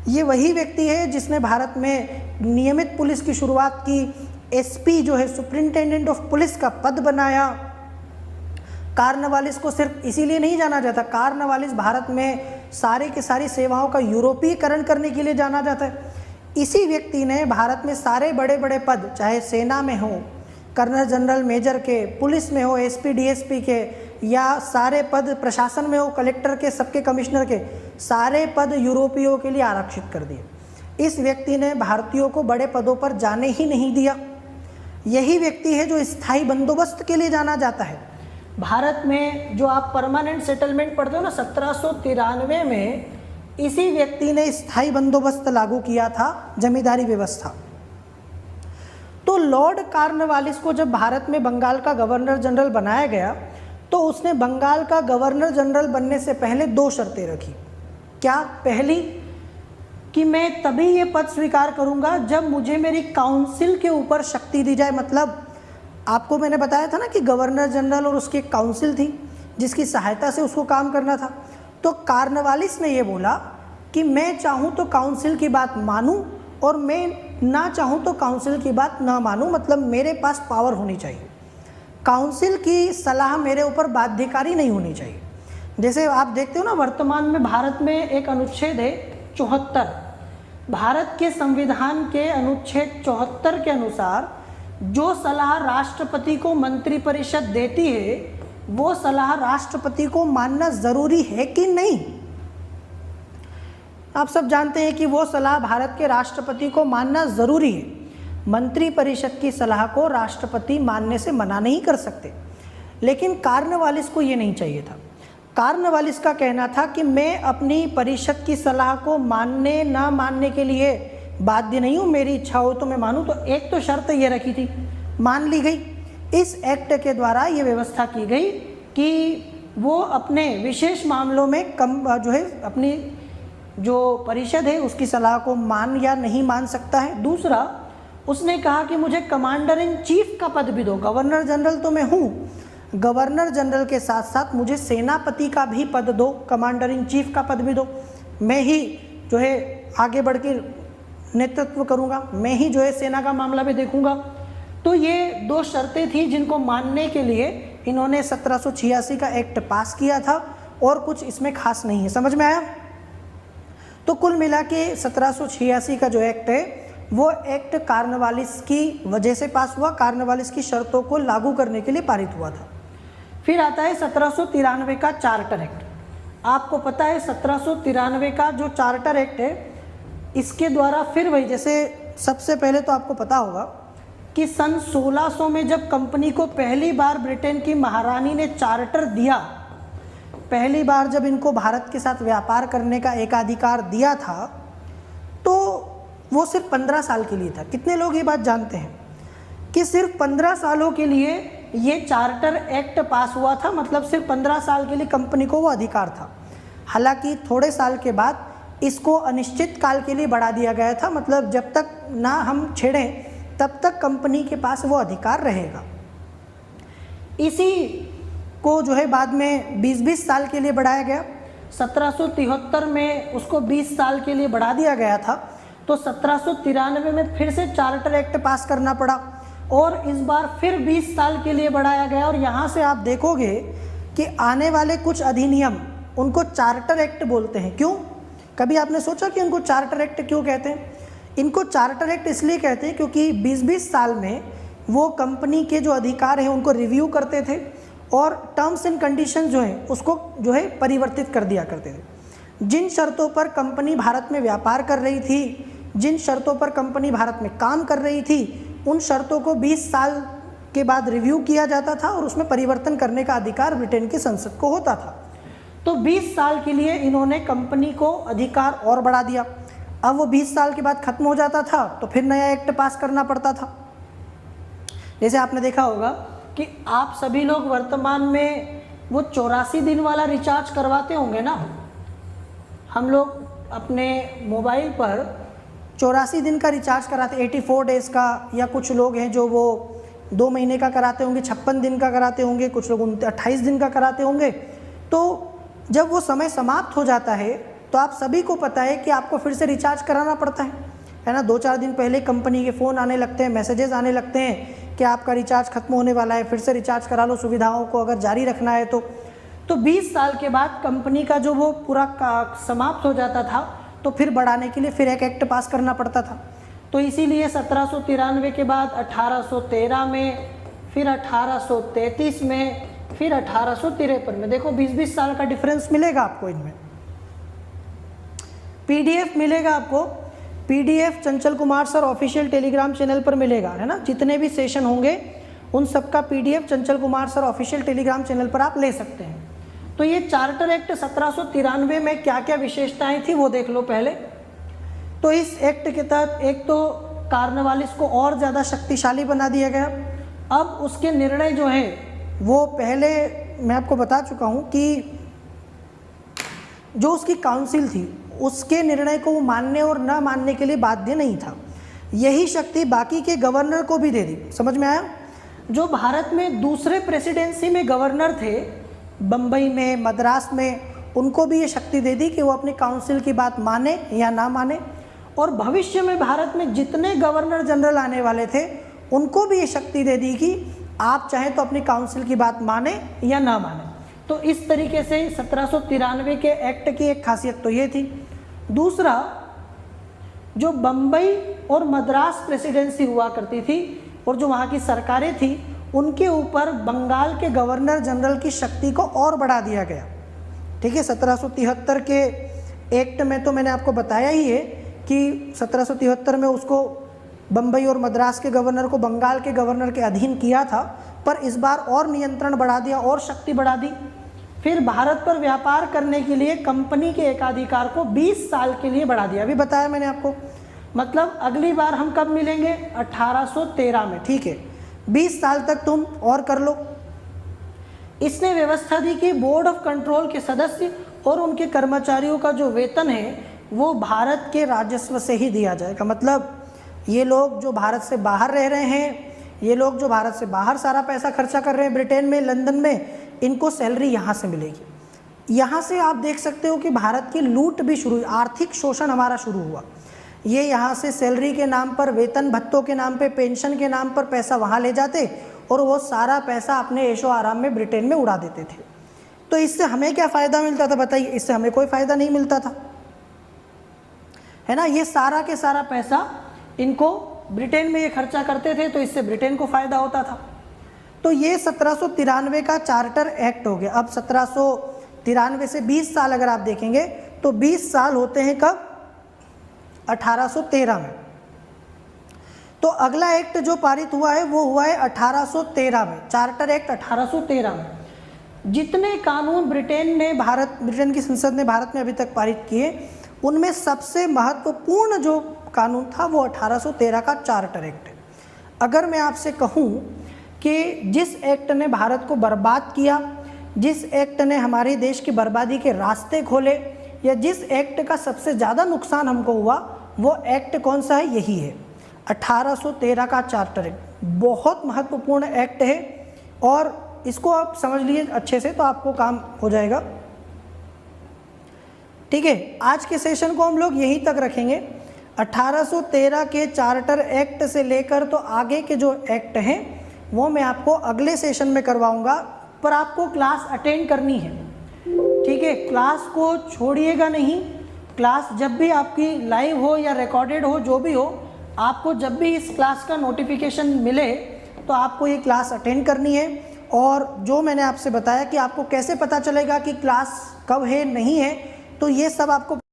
ये वही व्यक्ति है जिसने भारत में नियमित पुलिस की शुरुआत की, एसपी जो है सुपरिंटेंडेंट ऑफ पुलिस का पद बनाया। कार्नवालिस को सिर्फ इसीलिए नहीं जाना जाता, कार्नवालिस भारत में सारे की सारी सेवाओं का यूरोपीकरण करने के लिए जाना जाता है। इसी व्यक्ति ने भारत में सारे बड़े बड़े पद, चाहे सेना में हो कर्नल जनरल मेजर के, पुलिस में हो एसपी डीएसपी के, या सारे पद प्रशासन में हो कलेक्टर के, सबके कमिश्नर के, सारे पद यूरोपियों के लिए आरक्षित कर दिए। इस व्यक्ति ने भारतीयों को बड़े पदों पर जाने ही नहीं दिया। यही व्यक्ति है जो स्थायी बंदोबस्त के लिए जाना जाता है। भारत में जो आप परमानेंट सेटलमेंट पढ़ते हो ना, 1793 में इसी व्यक्ति ने स्थायी बंदोबस्त लागू किया था, जमींदारी व्यवस्था। तो लॉर्ड कार्नवालिस को जब भारत में बंगाल का गवर्नर जनरल बनाया गया तो उसने बंगाल का गवर्नर जनरल बनने से पहले 2 शर्तें रखी। क्या? पहली कि मैं तभी ये पद स्वीकार करूंगा जब मुझे मेरी काउंसिल के ऊपर शक्ति दी जाए। मतलब आपको मैंने बताया था ना कि गवर्नर जनरल और उसकी एक काउंसिल थी जिसकी सहायता से उसको काम करना था। तो कार्नवालिस ने ये बोला कि मैं चाहूँ तो काउंसिल की बात मानूं और मैं ना चाहूँ तो काउंसिल की बात ना मानूं, मतलब मेरे पास पावर होनी चाहिए, काउंसिल की सलाह मेरे ऊपर बाध्यकारी नहीं होनी चाहिए। जैसे आप देखते हो ना, वर्तमान में भारत में एक अनुच्छेद है 74, भारत के संविधान के अनुच्छेद 74 के अनुसार जो सलाह राष्ट्रपति को मंत्रिपरिषद देती है वो सलाह राष्ट्रपति को मानना जरूरी है कि नहीं। आप सब जानते हैं कि वो सलाह भारत के राष्ट्रपति को मानना जरूरी है। मंत्रिपरिषद की सलाह को राष्ट्रपति मानने से मना नहीं कर सकते। लेकिन कार्नवालिस को ये नहीं चाहिए था। कार्नवालिस का कहना था कि मैं अपनी परिषद की सलाह को मानने ना मानने के लिए बाध्य नहीं हूँ, मेरी इच्छा हो तो मैं मानूँ। तो एक तो शर्त ये रखी थी, मान ली गई। इस एक्ट के द्वारा ये व्यवस्था की गई कि वो अपने विशेष मामलों में जो है अपनी जो परिषद है उसकी सलाह को मान या नहीं मान सकता है। दूसरा, उसने कहा कि मुझे कमांडर इन चीफ का पद भी दो। गवर्नर जनरल तो मैं हूँ, गवर्नर जनरल के साथ साथ मुझे सेनापति का भी पद दो, कमांडर इन चीफ का पद भी दो। मैं ही जो है आगे बढ़ के नेतृत्व करूँगा, मैं ही जो है सेना का मामला भी देखूँगा। तो ये दो शर्तें थी जिनको मानने के लिए इन्होंने 1786 का एक्ट पास किया था और कुछ इसमें खास नहीं है। समझ में आया? तो कुल मिला के 1786 का जो एक्ट है वो एक्ट कार्नवालिस की वजह से पास हुआ, कार्नवालिस की शर्तों को लागू करने के लिए पारित हुआ था। फिर आता है 1793 का चार्टर एक्ट। आपको पता है 1793 का जो चार्टर एक्ट है इसके द्वारा फिर वही, जैसे सबसे पहले तो आपको पता होगा कि सन 1600 में जब कंपनी को पहली बार ब्रिटेन की महारानी ने चार्टर दिया, पहली बार जब इनको भारत के साथ व्यापार करने का एकाधिकार दिया था तो वो सिर्फ 15 साल के लिए था। कितने लोग ये बात जानते हैं कि सिर्फ 15 सालों के लिए ये चार्टर एक्ट पास हुआ था, मतलब सिर्फ 15 साल के लिए कंपनी को वो अधिकार था। हालांकि थोड़े साल के बाद इसको अनिश्चित काल के लिए बढ़ा दिया गया था, मतलब जब तक ना हम छेड़ें तब तक कंपनी के पास वो अधिकार रहेगा। इसी को जो है बाद में 20-20 साल के लिए बढ़ाया गया। 1773 में उसको 20 साल के लिए बढ़ा दिया गया था। तो 1793 में फिर से चार्टर एक्ट पास करना पड़ा और इस बार फिर 20 साल के लिए बढ़ाया गया। और यहाँ से आप देखोगे कि आने वाले कुछ अधिनियम उनको चार्टर एक्ट बोलते हैं। क्यों? कभी आपने सोचा कि उनको चार्टर एक्ट क्यों कहते हैं? इनको चार्टर एक्ट इसलिए कहते हैं क्योंकि 20-20 साल में वो कंपनी के जो अधिकार हैं उनको रिव्यू करते थे और टर्म्स एंड कंडीशन जो है उसको जो है परिवर्तित कर दिया करते थे। जिन शर्तों पर कंपनी भारत में व्यापार कर रही थी, जिन शर्तों पर कंपनी भारत में काम कर रही थी, उन शर्तों को 20 साल के बाद रिव्यू किया जाता था और उसमें परिवर्तन करने का अधिकार ब्रिटेन की संसद को होता था। तो 20 साल के लिए इन्होंने कंपनी को अधिकार और बढ़ा दिया। अब वो 20 साल के बाद खत्म हो जाता था तो फिर नया एक्ट पास करना पड़ता था। जैसे आपने देखा होगा कि आप सभी लोग वर्तमान में वो 84 दिन वाला रिचार्ज करवाते होंगे ना। हम लोग अपने मोबाइल पर 84 दिन का रिचार्ज कराते, 84 डेज़ का, या कुछ लोग हैं जो वो 2 महीने का कराते होंगे, 56 दिन का कराते होंगे, कुछ लोग 28 दिन का कराते होंगे। तो जब वो समय समाप्त हो जाता है तो आप सभी को पता है कि आपको फिर से रिचार्ज कराना पड़ता है ना। 2-4 दिन पहले कंपनी के फ़ोन आने लगते हैं, मैसेजेस आने लगते हैं कि आपका रिचार्ज खत्म होने वाला है, फिर से रिचार्ज करा लो, सुविधाओं को अगर जारी रखना है तो 20 साल के बाद कंपनी का जो वो पूरा समाप्त हो जाता था तो फिर बढ़ाने के लिए फिर एक एक्ट पास करना पड़ता था। तो इसीलिए 1793 के बाद 1813 में, फिर 1833 में, फिर 1853 में, देखो 20-20 साल का डिफरेंस मिलेगा आपको इनमें। पीडीएफ मिलेगा आपको, PDF Chanchal Kumar sir official Telegram channel पर मिलेगा, है ना। जितने भी सेशन होंगे उन सब का PDF Chanchal Kumar sir official Telegram channel पर आप ले सकते हैं। तो ये चार्टर एक्ट 1793 में क्या क्या विशेषताएं थी वो देख लो पहले। तो इस एक्ट के तहत एक तो कार्नवालिस को और ज़्यादा शक्तिशाली बना दिया गया। अब उसके निर्णय जो हैं वो पहले मैं आपको बता चुका हूँ कि जो उसकी काउंसिल थी उसके निर्णय को वो मानने और न मानने के लिए बाध्य नहीं था। यही शक्ति बाकी के गवर्नर को भी दे दी। समझ में आया? जो भारत में दूसरे प्रेसिडेंसी में गवर्नर थे, बम्बई में, मद्रास में, उनको भी ये शक्ति दे दी कि वो अपनी काउंसिल की बात माने या ना माने। और भविष्य में भारत में जितने गवर्नर जनरल आने वाले थे उनको भी ये शक्ति दे दी कि आप चाहें तो अपनी काउंसिल की बात माने या ना माने। तो इस तरीके से 1793 के एक्ट की एक खासियत तो ये थी। दूसरा, जो बम्बई और मद्रास प्रेसिडेंसी हुआ करती थी और जो वहाँ की सरकारें थी, उनके ऊपर बंगाल के गवर्नर जनरल की शक्ति को और बढ़ा दिया गया। ठीक है, 1773 के एक्ट में तो मैंने आपको बताया ही है कि 1773 में उसको बम्बई और मद्रास के गवर्नर को बंगाल के गवर्नर के अधीन किया था, पर इस बार और नियंत्रण बढ़ा दिया और शक्ति बढ़ा दी। फिर भारत पर व्यापार करने के लिए कंपनी के एकाधिकार को 20 साल के लिए बढ़ा दिया। अभी बताया मैंने आपको, मतलब अगली बार हम कब मिलेंगे? 1813 में। ठीक है, 20 साल तक तुम और कर लो। इसने व्यवस्था दी कि बोर्ड ऑफ कंट्रोल के सदस्य और उनके कर्मचारियों का जो वेतन है वो भारत के राजस्व से ही दिया जाएगा। मतलब ये लोग जो भारत से बाहर रह रहे हैं, ये लोग जो भारत से बाहर सारा पैसा खर्चा कर रहे हैं ब्रिटेन में, लंदन में, इनको सैलरी यहाँ से मिलेगी। यहाँ से आप देख सकते हो कि भारत की लूट भी शुरू हुई, आर्थिक शोषण हमारा शुरू हुआ। ये यहाँ से सैलरी के नाम पर, वेतन भत्तों के नाम पे, पेंशन के नाम पर पैसा वहाँ ले जाते और वो सारा पैसा अपने ऐशो आराम में ब्रिटेन में उड़ा देते थे। तो इससे हमें क्या फ़ायदा मिलता था बताइए? इससे हमें कोई फ़ायदा नहीं मिलता था, है ना। ये सारा के सारा पैसा इनको ब्रिटेन में ये खर्चा करते थे, तो इससे ब्रिटेन को फ़ायदा होता था। तो ये 1793 का चार्टर एक्ट हो गया। अब 1793 से 20 साल अगर आप देखेंगे तो 20 साल होते हैं कब? 1813 में। तो अगला एक्ट जो पारित हुआ है वो हुआ है 1813 में, चार्टर एक्ट 1813 में। जितने कानून ब्रिटेन की संसद ने भारत में अभी तक पारित किए, उनमें सबसे महत्वपूर्ण जो कानून था वो 1813 का चार्टर एक्ट है। अगर मैं आपसे कहूँ कि जिस एक्ट ने भारत को बर्बाद किया, जिस एक्ट ने हमारे देश की बर्बादी के रास्ते खोले, या जिस एक्ट का सबसे ज़्यादा नुकसान हमको हुआ, वो एक्ट कौन सा है? यही है 1813 का चार्टर एक्ट। बहुत महत्वपूर्ण एक्ट है और इसको आप समझ लीजिए अच्छे से तो आपको काम हो जाएगा। ठीक है, आज के सेशन को हम लोग यहीं तक रखेंगे। 1813 के चार्टर एक्ट से लेकर तो आगे के जो एक्ट हैं वो मैं आपको अगले सेशन में करवाऊंगा, पर आपको क्लास अटेंड करनी है। ठीक है, क्लास को छोड़िएगा नहीं। क्लास जब भी आपकी लाइव हो या रिकॉर्डेड हो, जो भी हो, आपको जब भी इस क्लास का नोटिफिकेशन मिले तो आपको ये क्लास अटेंड करनी है। और जो मैंने आपसे बताया कि आपको कैसे पता चलेगा कि क्लास कब है नहीं है, तो ये सब आपको